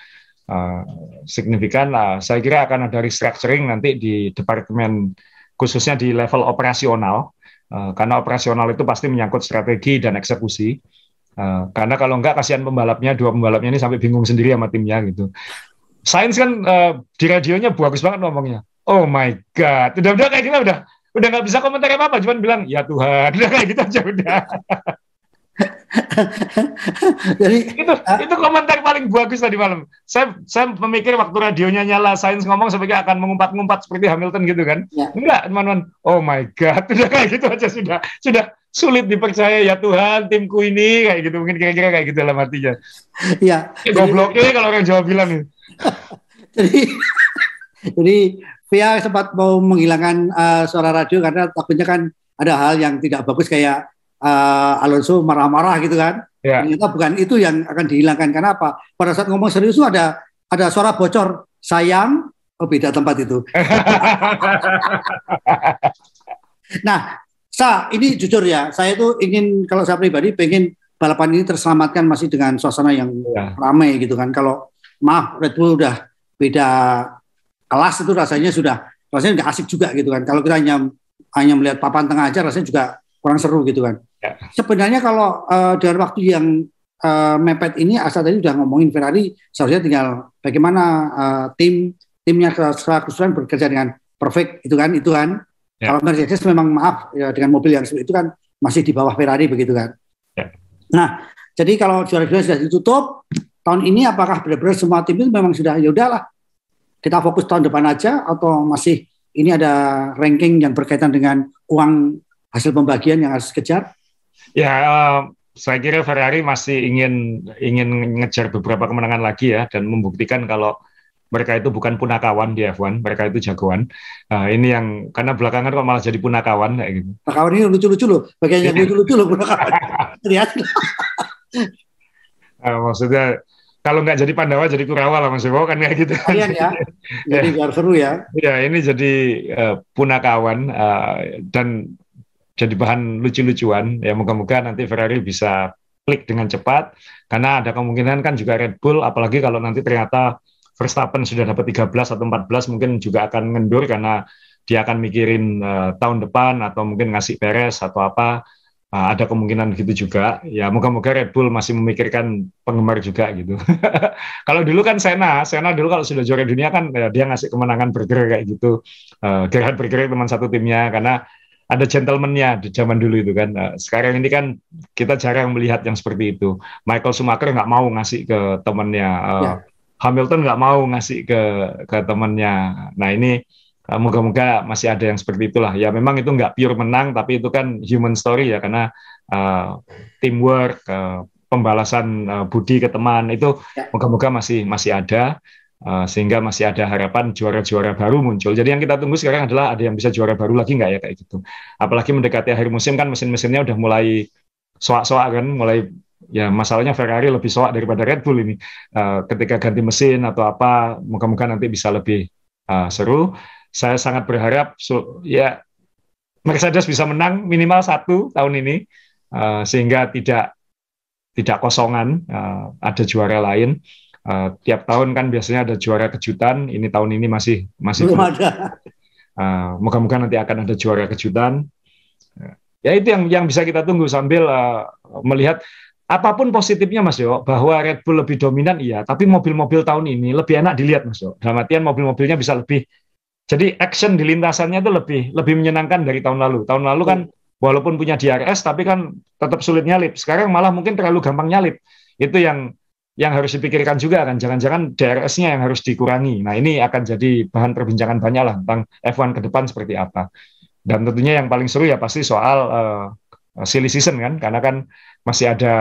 Signifikan, saya kira akan ada restructuring nanti di departemen, khususnya di level operasional, karena operasional itu pasti menyangkut strategi dan eksekusi. Karena kalau enggak, kasihan pembalapnya, dua pembalapnya ini sampai bingung sendiri sama timnya gitu. Sainz kan di radionya bagus banget ngomongnya. Oh my God, udah kayak kita udah nggak bisa komentar apa-apa, cuman bilang ya Tuhan, udah kayak gitu aja udah. Jadi itu komentar paling bagus tadi malam. Saya memikir waktu radionya nyala, Sainz ngomong sebagai akan mengumpat-ngumpat seperti Hamilton gitu kan. Ya. Enggak, teman-teman. Oh my God, udah kayak gitu aja sudah sulit dipercaya ya Tuhan, timku ini kayak gitu, mungkin kira-kira kayak gitu lah matinya. Iya. Gobloknya kalau orang Jawa bilang nih. jadi Via sempat mau menghilangkan suara radio karena takutnya kan ada hal yang tidak bagus kayak Alonso marah-marah gitu kan. Ya. Ternyata bukan itu yang akan dihilangkan. Karena apa? Pada saat ngomong serius itu ada suara bocor. Sayang, beda tempat itu. Nah, ini jujur ya, saya tuh ingin, kalau saya pribadi pengen balapan ini terselamatkan masih dengan suasana yang ramai gitu kan. Kalau maaf, Red Bull udah beda kelas itu rasanya nggak asik juga gitu kan. Kalau kita hanya melihat papan tengah aja rasanya juga kurang seru gitu kan. Ya. Sebenarnya kalau dengan waktu yang mepet ini, Asa tadi udah ngomongin Ferrari, seharusnya tinggal bagaimana timnya secara keseluruhan bekerja dengan perfect itu kan. Ya. Kalau Mercedes memang maaf ya, dengan mobil yang seperti itu kan masih di bawah Ferrari begitu kan. Ya. Nah, jadi kalau juara-juara sudah ditutup tahun ini, apakah benar-benar semua tim itu memang sudah ya udahlah kita fokus tahun depan aja, atau masih ini ada ranking yang berkaitan dengan uang hasil pembagian yang harus dikejar? Ya, saya kira Ferrari masih ingin ngejar beberapa kemenangan lagi ya, dan membuktikan kalau mereka itu bukan punakawan di F1, mereka itu jagoan. Ini yang karena belakangan kok malah jadi punakawan kayak gitu. Punakawan ini lucu-lucu loh, bagian yang lucu-lucu loh punakawan. Lihat. Maksudnya kalau nggak jadi Pandawa jadi Kurawa lah Mas Ewo kan kayak gitu. Kalian ya, jadi biar seru ya. Ya, ini jadi punakawan dan jadi bahan lucu-lucuan. Ya, moga-moga nanti Ferrari bisa klik dengan cepat, karena ada kemungkinan kan juga Red Bull, apalagi kalau nanti ternyata Verstappen sudah dapat 13 atau 14, mungkin juga akan ngendur karena dia akan mikirin tahun depan, atau mungkin ngasih Perez atau apa. Ada kemungkinan gitu juga. Ya, moga-moga Red Bull masih memikirkan penggemar juga gitu. Kalau dulu kan Senna dulu kalau sudah juara dunia kan ya, dia ngasih kemenangan Berger kayak gitu. Gerhard Berger teman satu timnya, karena ada gentleman-nya di zaman dulu itu kan. Sekarang ini kan kita jarang melihat yang seperti itu. Michael Schumacher nggak mau ngasih ke temannya. Hamilton nggak mau ngasih ke temannya. Nah, ini moga-moga masih ada yang seperti itulah. Ya, memang itu nggak pure menang, tapi itu kan human story ya, karena teamwork, pembalasan budi ke teman itu moga-moga masih ada, sehingga masih ada harapan juara-juara baru muncul. Jadi yang kita tunggu sekarang adalah ada yang bisa juara baru lagi nggak ya kayak gitu. Apalagi mendekati akhir musim kan mesin-mesinnya udah mulai soak-soak kan, mulai ya, masalahnya Ferrari lebih soak daripada Red Bull ini. Ketika ganti mesin atau apa, moga-moga nanti bisa lebih seru. Saya sangat berharap ya Mercedes bisa menang minimal 1 tahun ini, sehingga tidak kosongan, ada juara lain. Tiap tahun kan biasanya ada juara kejutan. Ini tahun ini masih belum ada. Moga-moga nanti akan ada juara kejutan. Ya, itu yang bisa kita tunggu sambil melihat apapun positifnya Mas Yo, bahwa Red Bull lebih dominan iya, tapi mobil-mobil tahun ini lebih enak dilihat Mas Yo. Dalam artian mobil-mobilnya bisa lebih, jadi action di lintasannya itu lebih menyenangkan dari tahun lalu. Tahun lalu kan walaupun punya DRS tapi kan tetap sulit nyalip. Sekarang malah mungkin terlalu gampang nyalip. Itu yang harus dipikirkan juga kan. Jangan-jangan DRS-nya yang harus dikurangi. Nah, ini akan jadi bahan perbincangan banyak lah tentang F1 ke depan seperti apa. Dan tentunya yang paling seru ya pasti soal silly season kan, karena kan masih ada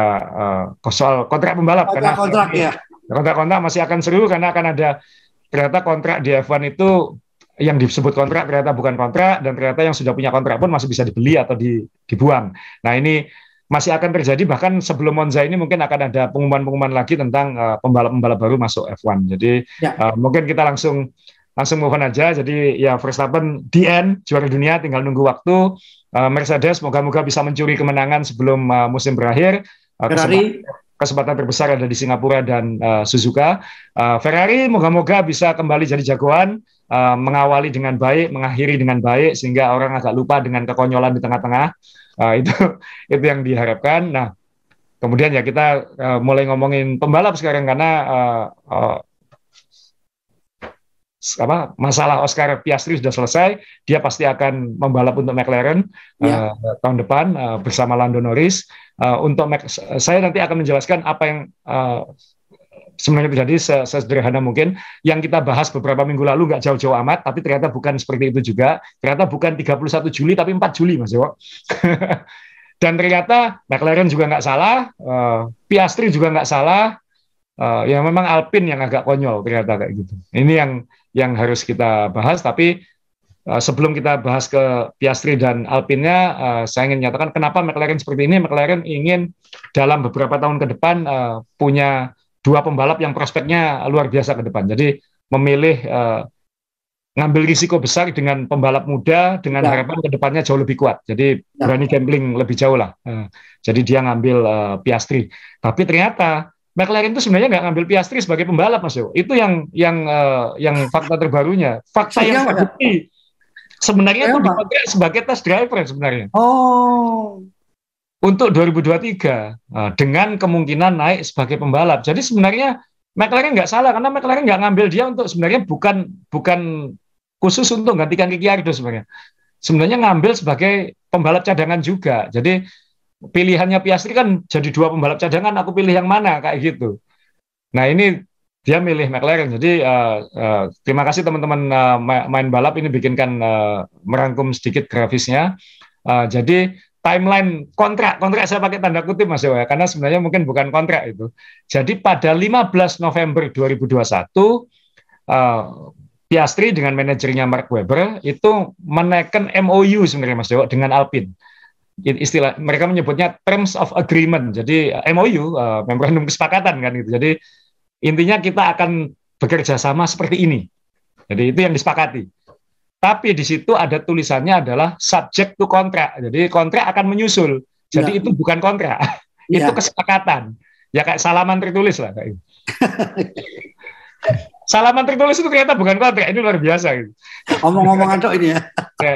soal kontrak pembalap. Kontrak-kontrak masih akan seru, karena akan ada ternyata kontrak di F1 itu yang disebut kontrak ternyata bukan kontrak, dan ternyata yang sudah punya kontrak pun masih bisa dibeli atau dibuang. Nah, ini masih akan terjadi, bahkan sebelum Monza ini mungkin akan ada pengumuman-pengumuman lagi tentang pembalap-pembalap baru masuk F1. Jadi mungkin kita langsung langsung move on aja. Jadi ya Verstappen the end, juara dunia, tinggal nunggu waktu. Mercedes moga-moga bisa mencuri kemenangan sebelum musim berakhir. Kesempatan terbesar ada di Singapura dan Suzuka. Ferrari moga-moga bisa kembali jadi jagoan, mengawali dengan baik, mengakhiri dengan baik, sehingga orang agak lupa dengan kekonyolan di tengah-tengah. Itu yang diharapkan. Nah, kemudian ya kita mulai ngomongin pembalap sekarang, karena masalah Oscar Piastri sudah selesai. Dia pasti akan membalap untuk McLaren tahun depan bersama Lando Norris. Saya nanti akan menjelaskan apa yang sebenarnya terjadi sesederhana mungkin. Yang kita bahas beberapa minggu lalu nggak jauh-jauh amat, tapi ternyata bukan seperti itu juga. Ternyata bukan 31 Juli, tapi 4 Juli, Mas Dewo. Dan ternyata McLaren juga nggak salah, Piastri juga nggak salah. Ya memang Alpine yang agak konyol ternyata kayak gitu. Ini yang harus kita bahas. Tapi sebelum kita bahas ke Piastri dan Alpine-nya, saya ingin nyatakan kenapa McLaren seperti ini. McLaren ingin dalam beberapa tahun ke depan punya dua pembalap yang prospeknya luar biasa ke depan. Jadi memilih ngambil risiko besar dengan pembalap muda dengan harapan ke depannya jauh lebih kuat. Jadi berani gambling lebih jauh lah. Jadi dia ngambil Piastri. Tapi ternyata McLaren itu sebenarnya nggak ngambil Piastri sebagai pembalap, Mas Yo. Itu yang fakta terbarunya. Fakta yang terbukti. Sebenarnya itu dikontrak sebagai test driver sebenarnya. Untuk 2023 dengan kemungkinan naik sebagai pembalap. Jadi sebenarnya McLaren nggak salah, karena McLaren nggak ngambil dia untuk sebenarnya bukan khusus untuk gantikan Ricciardo sebenarnya. Sebenarnya ngambil sebagai pembalap cadangan juga. Jadi pilihannya Piastri kan jadi dua pembalap cadangan, aku pilih yang mana kayak gitu. Nah ini dia milih McLaren. Jadi terima kasih teman-teman main balap ini bikinkan merangkum sedikit grafisnya. Jadi timeline kontrak saya pakai tanda kutip, Mas Dewa, karena sebenarnya mungkin bukan kontrak itu. Jadi pada 15 November 2021 Piastri dengan manajernya Mark Webber itu menaikkan MOU sebenarnya, Mas Dewa, dengan Alpine. Istilah mereka menyebutnya terms of agreement. Jadi MOU, memorandum kesepakatan kan gitu. Jadi intinya kita akan bekerja sama seperti ini. Jadi itu yang disepakati. Tapi di situ ada tulisannya adalah subject to kontrak. Jadi kontrak akan menyusul. Jadi itu bukan kontrak. Itu kesepakatan. Ya kayak salaman tertulis lah kayak. Salaman tertulis itu ternyata bukan kontrak. Ini luar biasa gitu. Omong-omongan cok ini ya.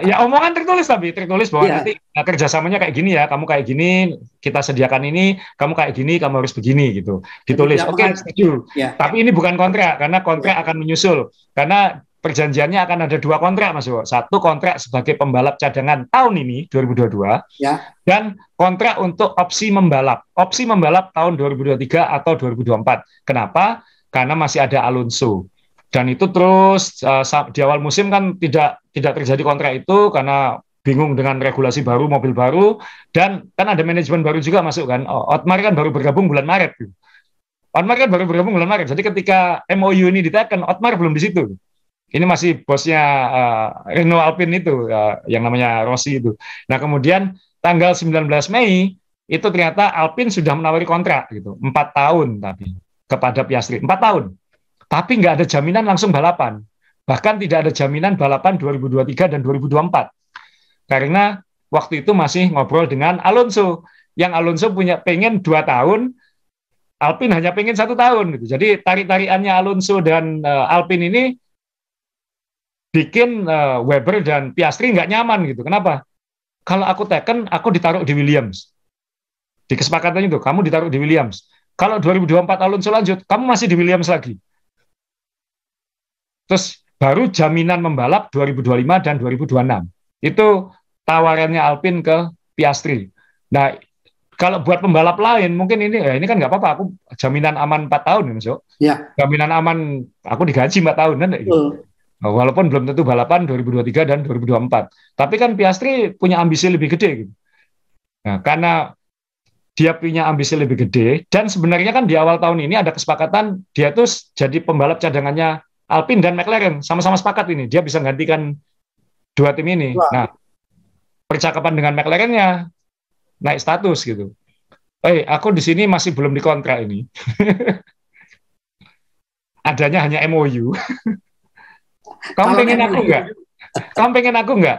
Ya omongan tertulis, tapi tertulis bahwa nanti kerjasamanya kayak gini ya, kamu kayak gini, kita sediakan ini, kamu kayak gini, kamu harus begini gitu. Ditulis. Oke, setuju. Tapi ini bukan kontrak, karena kontrak akan menyusul. Karena perjanjiannya akan ada dua kontrak, Mas Wo. Satu kontrak sebagai pembalap cadangan tahun ini 2022 dan kontrak untuk opsi membalap. Opsi membalap tahun 2023 atau 2024. Kenapa? Karena masih ada Alonso. Dan itu terus di awal musim kan tidak terjadi kontrak itu karena bingung dengan regulasi baru, mobil baru, dan kan ada manajemen baru juga masuk kan. Otmar kan baru bergabung bulan Maret. Jadi ketika MOU ini ditekan, Otmar belum di situ. Ini masih bosnya Renault Alpine itu, yang namanya Rossi itu. Nah kemudian tanggal 19 Mei itu ternyata Alpine sudah menawari kontrak gitu, 4 tahun tapi kepada Piastri, 4 tahun. Tapi nggak ada jaminan langsung balapan. Bahkan tidak ada jaminan balapan 2023 dan 2024. Karena waktu itu masih ngobrol dengan Alonso. Yang Alonso pengen 2 tahun, Alpine hanya pengen 1 tahun. Gitu. Jadi tarik-tarikannya Alonso dan Alpine ini bikin Webber dan Piastri nggak nyaman gitu. Kenapa? Kalau aku teken, aku ditaruh di Williams. Di kesepakatan itu, kamu ditaruh di Williams. Kalau 2024 Alonso lanjut, kamu masih di Williams lagi. Terus baru jaminan membalap 2025 dan 2026. Itu tawarannya Alpine ke Piastri. Nah, kalau buat pembalap lain, mungkin ini kan nggak apa-apa. Aku jaminan aman 4 tahun, Mas. Ya. Jaminan aman, aku digaji 4 tahun. Kan, gitu. Walaupun belum tentu balapan 2023 dan 2024. Tapi kan Piastri punya ambisi lebih gede. Gitu. Nah, karena dia punya ambisi lebih gede, dan sebenarnya kan di awal tahun ini ada kesepakatan dia tuh jadi pembalap cadangannya Alpine dan McLaren, sama-sama sepakat ini, dia bisa gantikan 2 tim ini. Wah. Nah, percakapan dengan McLaren-nya naik status gitu. Aku di sini masih belum dikontrak ini. Adanya hanya MOU. Kamu pengen aku nggak? Kamu pengen aku nggak?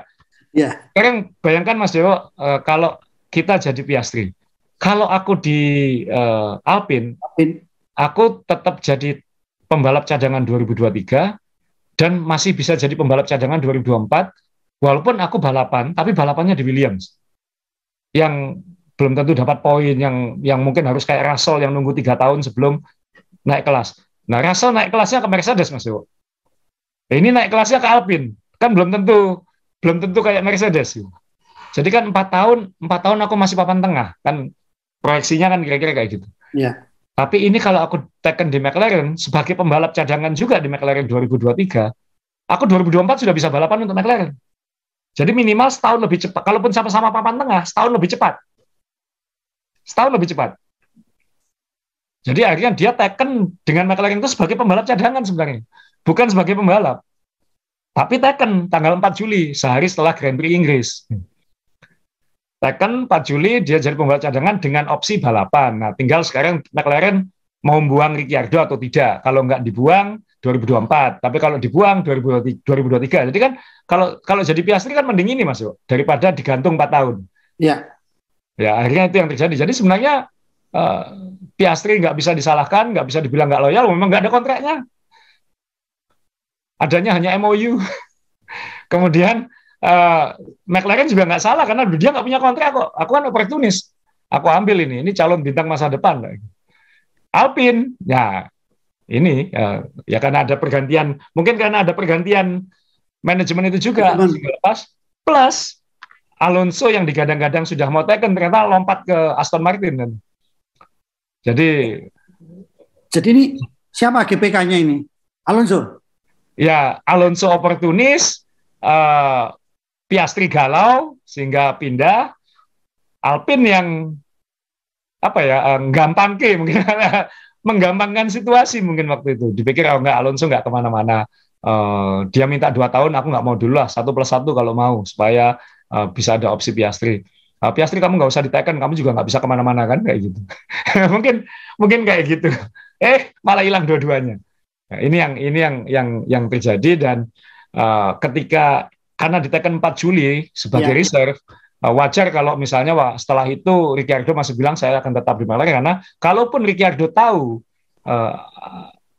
Ya. Sekarang bayangkan Mas Dewo, kalau kita jadi Piastri, kalau aku di Alpine, aku tetap jadi pembalap cadangan 2023 dan masih bisa jadi pembalap cadangan 2024, walaupun aku balapan, tapi balapannya di Williams, yang belum tentu dapat poin, yang mungkin harus kayak Russell yang nunggu 3 tahun sebelum naik kelas. Nah, Russell naik kelasnya ke Mercedes, Mas Dewo. Ini naik kelasnya ke Alpine, kan belum tentu kayak Mercedes. Jadi kan 4 tahun aku masih papan tengah, kan proyeksinya kan kira-kira kayak gitu. Ya. Tapi ini kalau aku teken di McLaren sebagai pembalap cadangan juga di McLaren 2023, aku 2024 sudah bisa balapan untuk McLaren. Jadi minimal setahun lebih cepat. Kalaupun sama-sama papan tengah, setahun lebih cepat. Setahun lebih cepat. Jadi akhirnya dia teken dengan McLaren itu sebagai pembalap cadangan sebenarnya, bukan sebagai pembalap. Tapi teken tanggal 4 Juli, sehari setelah Grand Prix Inggris. Teken 4 Juli dia jadi pembalap cadangan dengan opsi balapan. Nah, tinggal sekarang McLaren mau buang Ricciardo atau tidak. Kalau nggak dibuang 2024, tapi kalau dibuang 2023. Jadi kan kalau jadi Piastri kan mending ini Mas Yo, daripada digantung 4 tahun. Iya. Ya, akhirnya itu yang terjadi. Jadi sebenarnya Piastri nggak bisa disalahkan, nggak bisa dibilang nggak loyal, memang nggak ada kontraknya. Adanya hanya MOU. Kemudian McLaren juga nggak salah karena dia nggak punya kontrak kok. Aku kan oportunis. Aku ambil ini calon bintang masa depan. Alpine, ya ini ya karena ada pergantian, mungkin karena ada pergantian manajemen itu juga. Plus Alonso yang digadang-gadang sudah mau Tekken ternyata lompat ke Aston Martin kan. Jadi ini siapa GPK-nya ini? Alonso. Ya, Alonso oportunis, Piastri galau sehingga pindah, Alpine yang apa ya, gampang mungkin menggampangkan situasi mungkin waktu itu. Dipikir enggak, Alonso nggak kemana-mana, dia minta 2 tahun, aku nggak mau dulu lah, 1+1 kalau mau supaya bisa ada opsi Piastri. Piastri kamu nggak usah diteken, kamu juga nggak bisa kemana-mana kan kayak gitu. mungkin kayak gitu. Malah hilang dua-duanya. Nah, ini yang terjadi dan ketika karena diteken 4 Juli sebagai reserve, wajar kalau misalnya setelah itu Ricciardo masih bilang saya akan tetap di McLaren, karena kalaupun Ricciardo tahu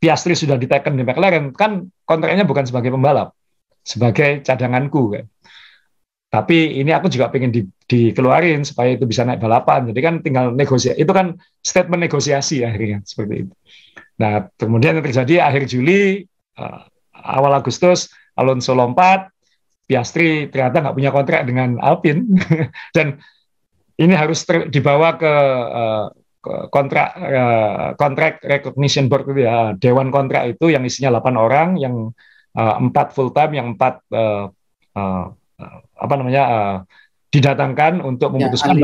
Piastri sudah diteken di McLaren, kan kontraknya bukan sebagai pembalap, sebagai cadanganku kan. Tapi ini aku juga pengen dikeluarin supaya itu bisa naik balapan. Jadi kan tinggal negosiasi. Itu kan statement negosiasi akhirnya seperti itu. Nah, kemudian yang terjadi akhir Juli, awal Agustus, Alonso lompat, Piastri ternyata nggak punya kontrak dengan Alpine, dan ini harus dibawa ke kontrak recognition board itu ya, dewan kontrak itu yang isinya 8 orang, yang 4 full time, yang 4 didatangkan untuk memutuskan,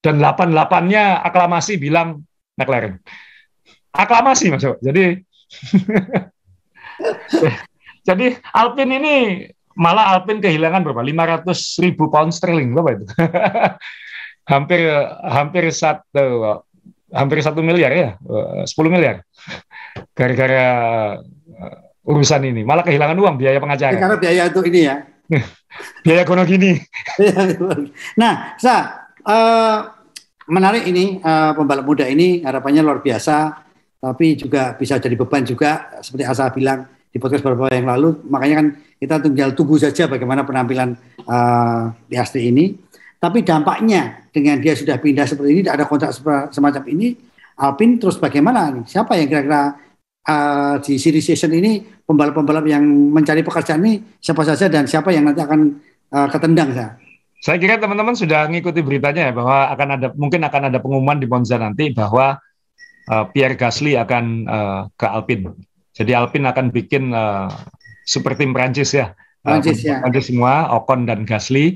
dan 8-8-nya aklamasi bilang McLaren. Aklamasi Mas. Jadi Alpine ini malah Alpine kehilangan berapa? 500.000 pound sterling berapa itu? hampir 1 miliar ya, 10 miliar gara-gara urusan ini. Malah kehilangan uang biaya pengacara. Karena biaya itu ini ya. Biaya kono gini. Nah, menarik ini, pembalap muda ini harapannya luar biasa, tapi juga bisa jadi beban juga seperti Asa bilang di podcast beberapa yang lalu. Makanya kan kita tinggal tunggu saja bagaimana penampilan Piastri ini. Tapi dampaknya dengan dia sudah pindah seperti ini, tidak ada kontrak semacam ini, Alpine terus bagaimana? Siapa yang kira-kira di series session ini pembalap-pembalap yang mencari pekerjaan ini siapa saja dan siapa yang nanti akan ketendang? Saya kira teman-teman sudah mengikuti beritanya ya, bahwa mungkin akan ada pengumuman di Monza nanti bahwa Pierre Gasly akan ke Alpine. Jadi Alpine akan bikin super tim Prancis ya. Prancis semua, Ocon dan Gasly.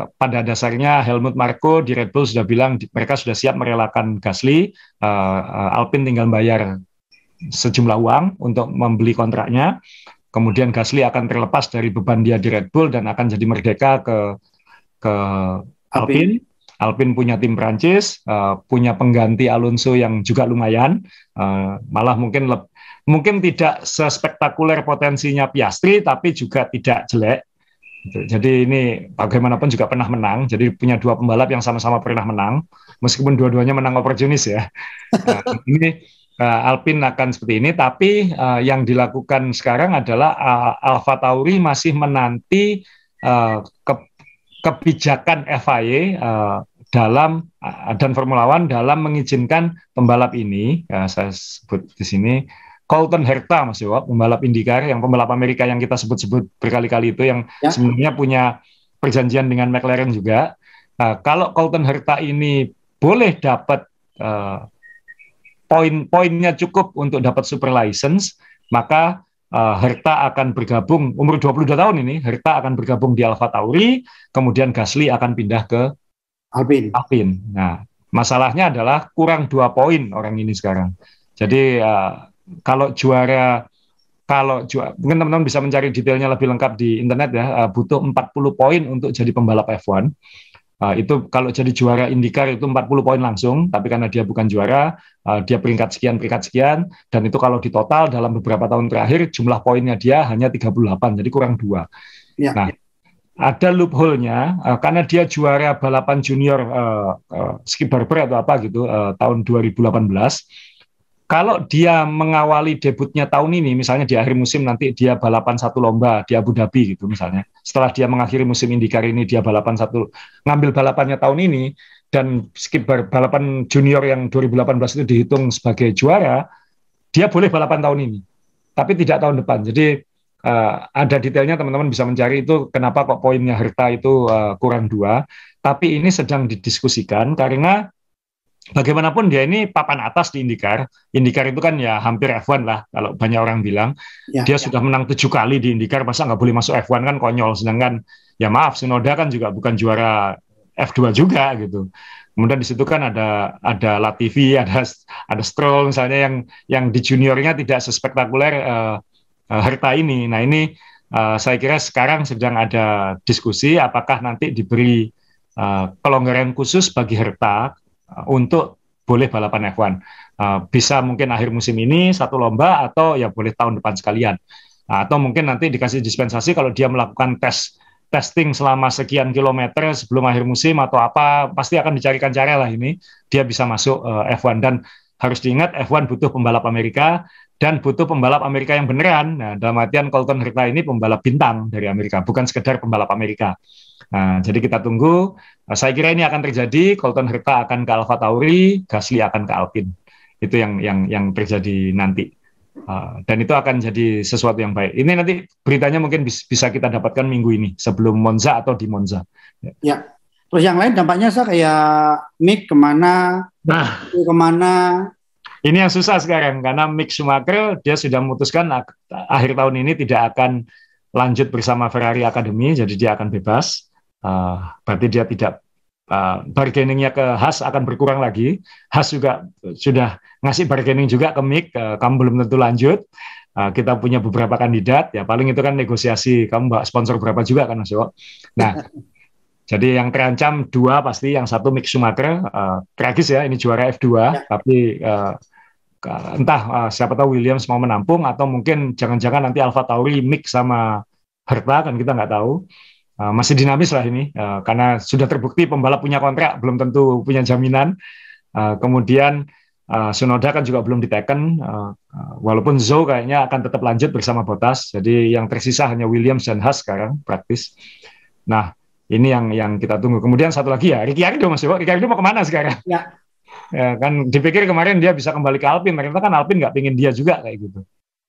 Pada dasarnya Helmut Marko di Red Bull sudah bilang mereka sudah siap merelakan Gasly. Alpine tinggal bayar sejumlah uang untuk membeli kontraknya. Kemudian Gasly akan terlepas dari beban dia di Red Bull dan akan jadi merdeka ke Alpine. Alpine punya tim Prancis, punya pengganti Alonso yang juga lumayan, malah mungkin mungkin tidak sespektakuler potensinya Piastri, tapi juga tidak jelek. Jadi ini bagaimanapun juga pernah menang. Jadi punya dua pembalap yang sama-sama pernah menang, meskipun dua-duanya menang opportunis ya. Ini Alpine akan seperti ini, tapi yang dilakukan sekarang adalah AlphaTauri masih menanti kebijakan FIA dalam dan Formula One dalam mengizinkan pembalap ini, saya sebut di sini, Colton Herta, Mas Yowo, pembalap IndyCar, yang pembalap Amerika yang kita sebut-sebut berkali-kali itu, yang sebenarnya punya perjanjian dengan McLaren juga. Kalau Colton Herta ini boleh dapat poin-poinnya cukup untuk dapat super license, maka Herta akan bergabung, umur 22 tahun ini, Herta akan bergabung di AlphaTauri, kemudian Gasly akan pindah ke Alpine. Nah, masalahnya adalah kurang 2 poin orang ini sekarang. Jadi kalau juara, mungkin teman-teman bisa mencari detailnya lebih lengkap di internet ya, butuh 40 poin untuk jadi pembalap F1. Itu kalau jadi juara IndyCar itu 40 poin langsung, tapi karena dia bukan juara, dia peringkat sekian, dan itu kalau di total dalam beberapa tahun terakhir, jumlah poinnya dia hanya 38, jadi kurang 2. Ya. Nah, ada loophole-nya, karena dia juara balapan junior Skip Barber atau apa gitu, tahun 2018, kalau dia mengawali debutnya tahun ini, misalnya di akhir musim nanti dia balapan 1 lomba di Abu Dhabi gitu misalnya, setelah dia mengakhiri musim IndyCar ini dia balapan ngambil balapannya tahun ini, dan skip balapan junior yang 2018 itu dihitung sebagai juara, dia boleh balapan tahun ini, tapi tidak tahun depan. Jadi ada detailnya, teman-teman bisa mencari itu kenapa kok poinnya Herta itu kurang 2, tapi ini sedang didiskusikan karena bagaimanapun dia ini papan atas di IndyCar. IndyCar itu kan ya hampir F1 lah, kalau banyak orang bilang. Dia sudah menang 7 kali di IndyCar, masa nggak boleh masuk F1 kan konyol. Sedangkan ya maaf, Tsunoda kan juga bukan juara F2 juga gitu. Kemudian di situ kan ada Latifi, ada Stroll misalnya yang di juniornya tidak sespektakuler Herta ini. Nah ini saya kira sekarang sedang ada diskusi apakah nanti diberi kelonggaran khusus bagi Herta untuk boleh balapan F1. Bisa mungkin akhir musim ini 1 lomba, atau ya boleh tahun depan sekalian. Atau mungkin nanti dikasih dispensasi kalau dia melakukan testing selama sekian kilometer sebelum akhir musim atau apa, pasti akan dicarikan cara lah ini, dia bisa masuk F1. Dan harus diingat F1 butuh pembalap Amerika, dan butuh pembalap Amerika yang beneran. Nah, dalam artian Colton Herta ini pembalap bintang dari Amerika, bukan sekedar pembalap Amerika. Nah, jadi kita tunggu. Saya kira ini akan terjadi. Colton Herta akan ke AlphaTauri, Gasly akan ke Alpine. Itu yang terjadi nanti. Dan itu akan jadi sesuatu yang baik. Ini nanti beritanya mungkin bisa kita dapatkan minggu ini sebelum Monza atau di Monza. Ya. Terus yang lain dampaknya kayak Mick kemana? Kemana? Ini yang susah sekarang karena Mick Schumacher dia sudah memutuskan akhir tahun ini tidak akan lanjut bersama Ferrari Academy, jadi dia akan bebas. Berarti dia tidak bargainingnya ke Haas akan berkurang lagi. Haas juga sudah ngasih bargaining juga ke Mick, kamu belum tentu lanjut. Kita punya beberapa kandidat, ya paling itu kan negosiasi, kamu bawa sponsor berapa juga kan Mas Yowo. Nah, jadi yang terancam 2 pasti, yang satu Mick Schumacher, tragis ya, ini juara F2, tapi entah siapa tahu Williams mau menampung, atau mungkin jangan-jangan nanti AlphaTauri Mick sama Herta, kan kita nggak tahu. Masih dinamis lah ini, karena sudah terbukti pembalap punya kontrak, belum tentu punya jaminan. Kemudian Tsunoda kan juga belum diteken, walaupun Zhou kayaknya akan tetap lanjut bersama Bottas. Jadi yang tersisa hanya Williams dan Haas sekarang praktis. Nah, ini yang kita tunggu. Kemudian satu lagi ya, Ricciardo Mas Yowo. Ricciardo mau kemana sekarang? Ya, kan dipikir kemarin dia bisa kembali ke Alpine, ternyata kan Alpine nggak pengen dia juga kayak gitu.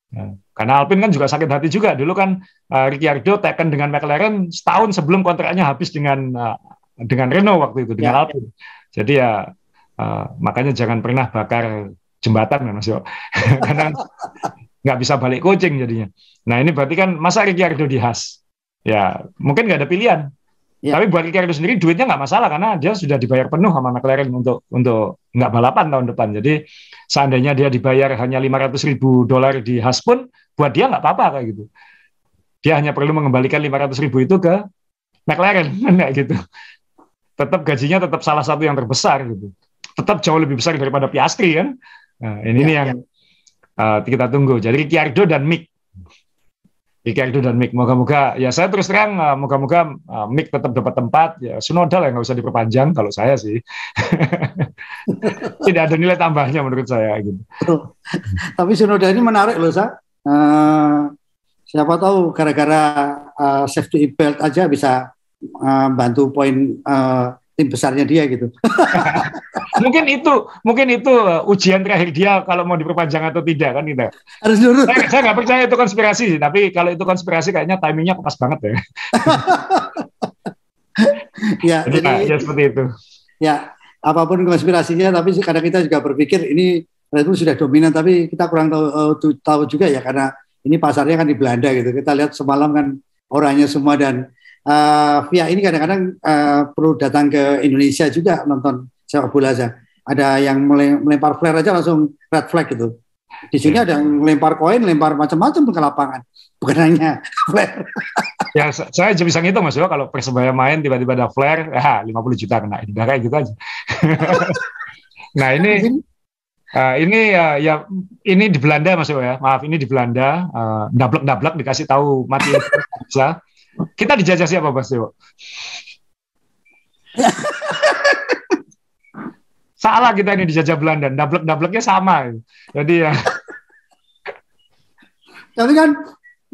Ya, karena Alpine kan juga sakit hati juga. Dulu kan Ricciardo teken dengan McLaren setahun sebelum kontraknya habis dengan Renault waktu itu, dengan Alpine. Jadi ya makanya jangan pernah bakar jembatan kan Mas Yowo. Karena nggak bisa balik coaching jadinya. Nah ini berarti kan masa Ricciardo di Haas? Ya mungkin nggak ada pilihan. Ya. Tapi buat Ricciardo sendiri duitnya nggak masalah karena dia sudah dibayar penuh sama McLaren untuk nggak balapan tahun depan. Jadi seandainya dia dibayar hanya $500,000 di Haas pun buat dia nggak apa-apa kayak gitu. Dia hanya perlu mengembalikan $500,000 itu ke McLaren kayak gitu. Tetap gajinya tetap salah satu yang terbesar gitu. Tetap jauh lebih besar daripada Piastri kan. Nah, ini yang kita tunggu. Jadi Ricciardo dan Mick. Moga-moga ya saya terus terang moga-moga Mick tetap dapat tempat. Ya Tsunoda lah nggak usah diperpanjang kalau saya sih. Tidak ada nilai tambahnya menurut saya gitu. Tapi Tsunoda ini menarik loh, Sa. Siapa tahu gara-gara safety belt aja bisa bantu poin tim besarnya dia gitu. mungkin itu ujian terakhir dia kalau mau diperpanjang atau tidak kan kita. Harus nurut. Saya nggak percaya itu konspirasi, tapi kalau itu konspirasi kayaknya timingnya pas banget ya. jadi ya seperti itu. Ya, apapun konspirasinya, tapi kadang kita juga berpikir ini Red Bull sudah dominan, tapi kita kurang tahu juga ya karena ini pasarnya kan di Belanda gitu. Kita lihat semalam kan orangnya semua dan via ini kadang-kadang perlu datang ke Indonesia juga nonton sepak bola aja. Ada yang melempar flare aja langsung red flag gitu. Di sini ada yang melempar koin, lempar macam-macam ke lapangan. Bukan hanya flare. Ya, saya aja bisa ngitung Mas Yo, kalau Persebaya main tiba-tiba ada flare, 50 juta kena. Udah kayak gitu aja. Nah, ini di Belanda Mas Yo ya. Maaf, ini di Belanda. Dablek dikasih tahu mati bisa. Kita dijajah siapa Mas Yo? Salah kita ini dijajah Belanda, dablek-dableknya sama. Jadi ya. Tapi kan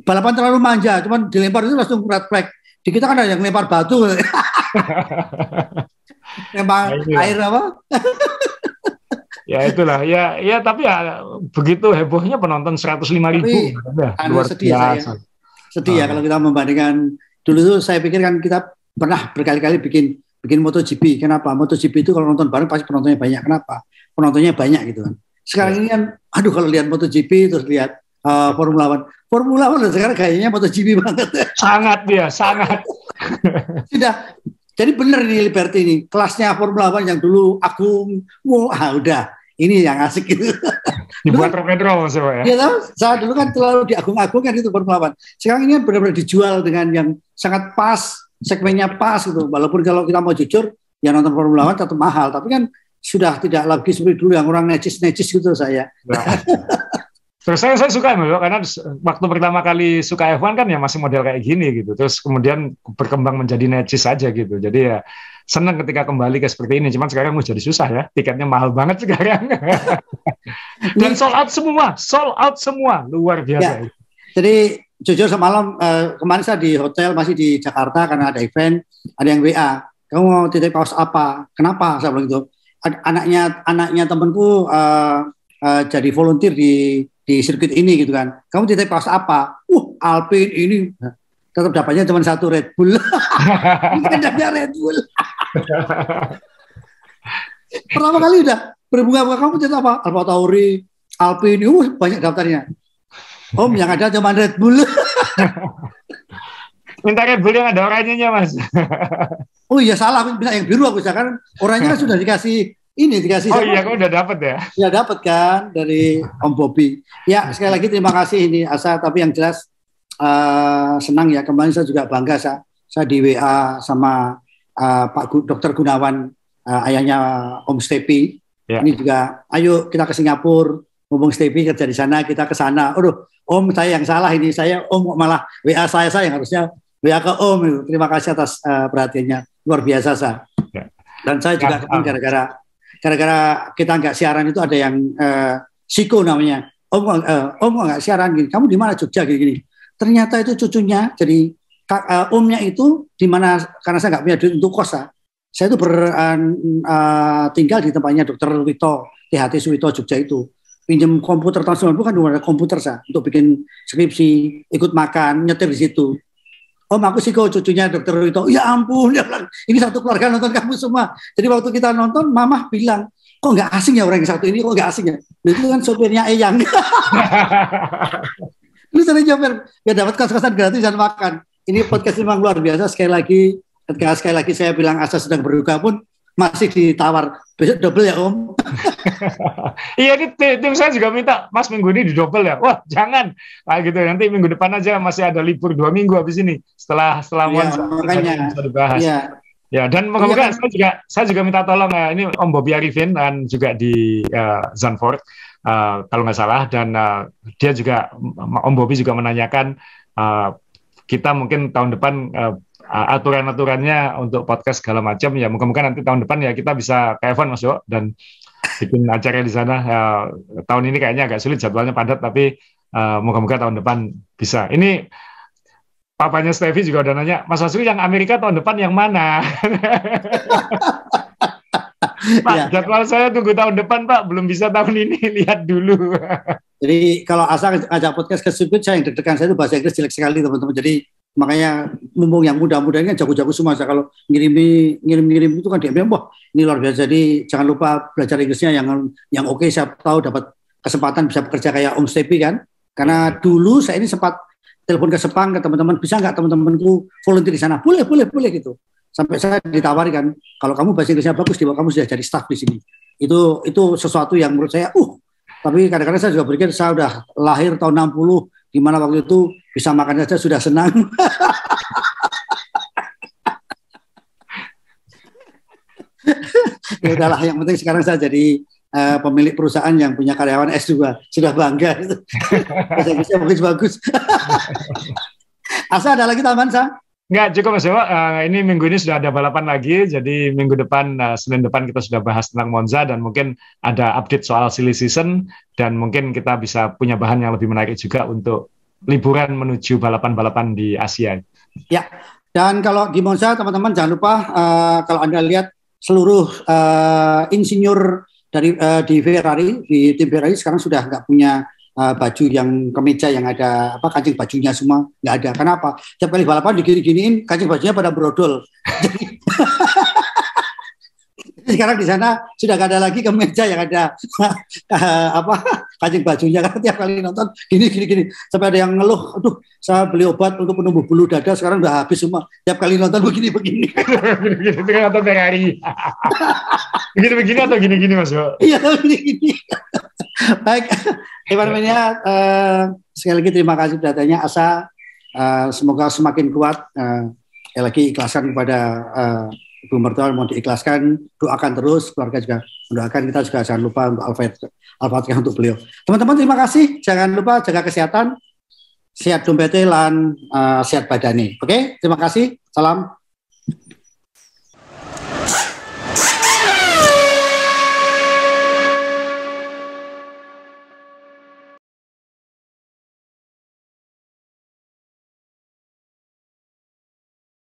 balapan terlalu manja, cuman dilempar itu langsung red flag. Di kita kan ada yang lempar batu. Lempar air apa? Ya itulah. Ya tapi ya begitu hebohnya penonton 105.000. Luar biasa. Sedih ya kalau kita membandingkan dulu tuh saya pikir kan kita pernah berkali-kali bikin MotoGP. Kenapa? MotoGP itu kalau nonton bareng pasti penontonnya banyak. Kenapa? Penontonnya banyak gitu kan. Sekarang ini kan, kalau lihat MotoGP terus lihat Formula One sekarang kayaknya MotoGP banget. Sangat dia, sangat. Sudah. Jadi benar ini Liberty ini. Kelasnya Formula One yang dulu agung, udah. Ini yang asik gitu. Dibuat rock semua ya. Iya, saya dulu kan terlalu diagung-agungkan itu Formula One. Sekarang ini benar-benar dijual dengan yang sangat pas. Segmennya pas gitu, walaupun kalau kita mau jujur ya nonton Formula One tetap mahal, tapi kan sudah tidak lagi seperti dulu yang orang necis gitu saya. Nah. Terus saya suka karena waktu pertama kali suka F1 kan ya masih model kayak gini gitu, terus kemudian berkembang menjadi necis aja gitu, jadi ya senang ketika kembali ke seperti ini, cuman sekarang udah jadi susah ya, tiketnya mahal banget sekarang. Dan sold out semua, luar biasa. Ya, jadi jujur semalam kemarin saya di hotel masih di Jakarta karena ada event, ada yang WA, kamu mau titip kaos apa? Kenapa? Saya bilang gitu. Anaknya temanku jadi volunteer di sirkuit ini gitu kan. Kamu titip kaos apa? Alpine ini. Tetap dapatnya cuma satu Red Bull. Dapatnya Red Bull. Pertama kali udah berbunga-bunga, kamu titip apa? Alfa Tauri, Alpine, banyak daftarnya. Om yang ada cuma Red Bull. Minta Red Bull yang ada oranye-nya Mas. Oh iya salah, aku minta yang biru aku kan oranye kan sudah dikasih Oh iya, kau udah dapat ya? Ya dapat kan dari Om Bobby. Ya sekali lagi terima kasih ini Asa, tapi yang jelas senang ya, kemarin saya juga bangga saya di WA sama Pak Dr. Gunawan, ayahnya Om Stepi. Ya. Ini juga ayo kita ke Singapura, ngomong Stepi kerja di sana, kita ke sana. Om saya yang salah ini, saya Om malah WA saya yang harusnya WA ke Om. Terima kasih atas perhatiannya, luar biasa saya. Ya. Dan saya juga gara-gara kita nggak siaran itu ada yang Siko namanya. Om nggak siaran gini. Kamu di mana Jogja gini. Ternyata itu cucunya. Jadi omnya itu di mana, karena saya nggak punya duit untuk kos. Saya itu tinggal di tempatnya Dr. Wito, THT Suwito Jogja itu. Pinjam komputer tahun 90 kan udah ada komputer untuk bikin skripsi, ikut makan, nyetir di situ. Om aku Siko cucunya Dr. Wito. Ya ampun, dia bilang, ini satu keluarga nonton kamu semua. Jadi waktu kita nonton, Mamah bilang, kok nggak asing ya orang yang satu ini, kok nggak asing ya? Itu kan sopirnya Eyang. Lu sering nyopir, ya dapat kos-kosan gratis dan makan. Ini podcast memang luar biasa. Sekali lagi saya bilang Asa sedang berduka pun masih ditawar. Besok double ya Om. Iya, ini tim saya juga minta, Mas minggu ini di double ya. Wah jangan, gitu. Nanti minggu depan aja masih ada libur 2 minggu habis ini. Setelah makanya bisa dibahas. Ya, dan moga-moga saya juga minta tolong ya, ini Om Bobby Arifin dan juga di Zandvoort. kalau nggak salah, dan dia juga, Om Bobi juga menanyakan kita mungkin tahun depan aturan-aturannya untuk podcast segala macam, ya moga-moga nanti tahun depan ya kita bisa ke Evan Mas Yo dan bikin acara di sana. Tahun ini kayaknya agak sulit, jadwalnya padat, tapi moga-moga tahun depan bisa. Ini papanya Stevie juga udah nanya, Mas Asri yang Amerika tahun depan yang mana? Pak, ya. Jadwal saya tunggu tahun depan, Pak. Belum bisa tahun ini, lihat dulu. Jadi kalau Asa ngajak podcast ke Sirkuit, saya yang deg-degan, saya itu bahasa Inggris jelek sekali, teman-teman. Jadi makanya mumpung yang muda-muda ini kan jago-jago semua. Saya kalau ngirim itu kan dia bilang, wah ini luar biasa. Jadi jangan lupa belajar Inggrisnya yang oke. Saya tahu dapat kesempatan bisa bekerja kayak Om Stepi kan. Karena dulu saya ini sempat telepon ke Sepang ke teman-teman, bisa nggak teman-temanku volunteer di sana? Boleh gitu. Sampai saya ditawari kan, kalau kamu bahasa Inggrisnya bagus, kamu sudah jadi staff di sini. Itu sesuatu yang menurut saya, tapi kadang-kadang saya juga berpikir, saya udah lahir tahun 60, di mana waktu itu bisa makan saja sudah senang. Ya udahlah, yang penting sekarang saya jadi pemilik perusahaan yang punya karyawan S2, sudah bangga. Bahasa Inggrisnya bagus. Asa, ada lagi tambahan, Sa? Nggak, cukup Mas Dewa. Ini minggu ini sudah ada balapan lagi, jadi minggu depan, Senin depan kita sudah bahas tentang Monza, dan mungkin ada update soal silly season, dan mungkin kita bisa punya bahan yang lebih menarik juga untuk liburan menuju balapan-balapan di Asia. Ya, dan kalau di Monza, teman-teman jangan lupa, kalau Anda lihat seluruh insinyur di Ferrari, di tim Ferrari sekarang sudah nggak punya baju yang kemeja yang ada kancing bajunya semua nggak ada. Kenapa? Tiap kali balapan digini-giniin kancing bajunya pada brodol. Jadi sekarang di sana sudah nggak ada lagi kemeja yang ada kancing bajunya, karena tiap kali nonton gini sampai ada yang ngeluh, aduh saya beli obat untuk penumbuh bulu dada sekarang udah habis semua, tiap kali nonton begini nonton Ferrari begini atau gini Mas Bo? Iya, gini. Baik, Iwan Mania, sekali lagi terima kasih datanya. Asa, semoga semakin kuat. Lagi ikhlaskan kepada Ibu Mertua, mau diikhlaskan, doakan terus, keluarga juga mendoakan. Kita juga jangan lupa untuk Al-Fatihah untuk beliau. Teman-teman terima kasih, jangan lupa jaga kesehatan, sehat dompetnya lan sehat badane. Oke, terima kasih, salam.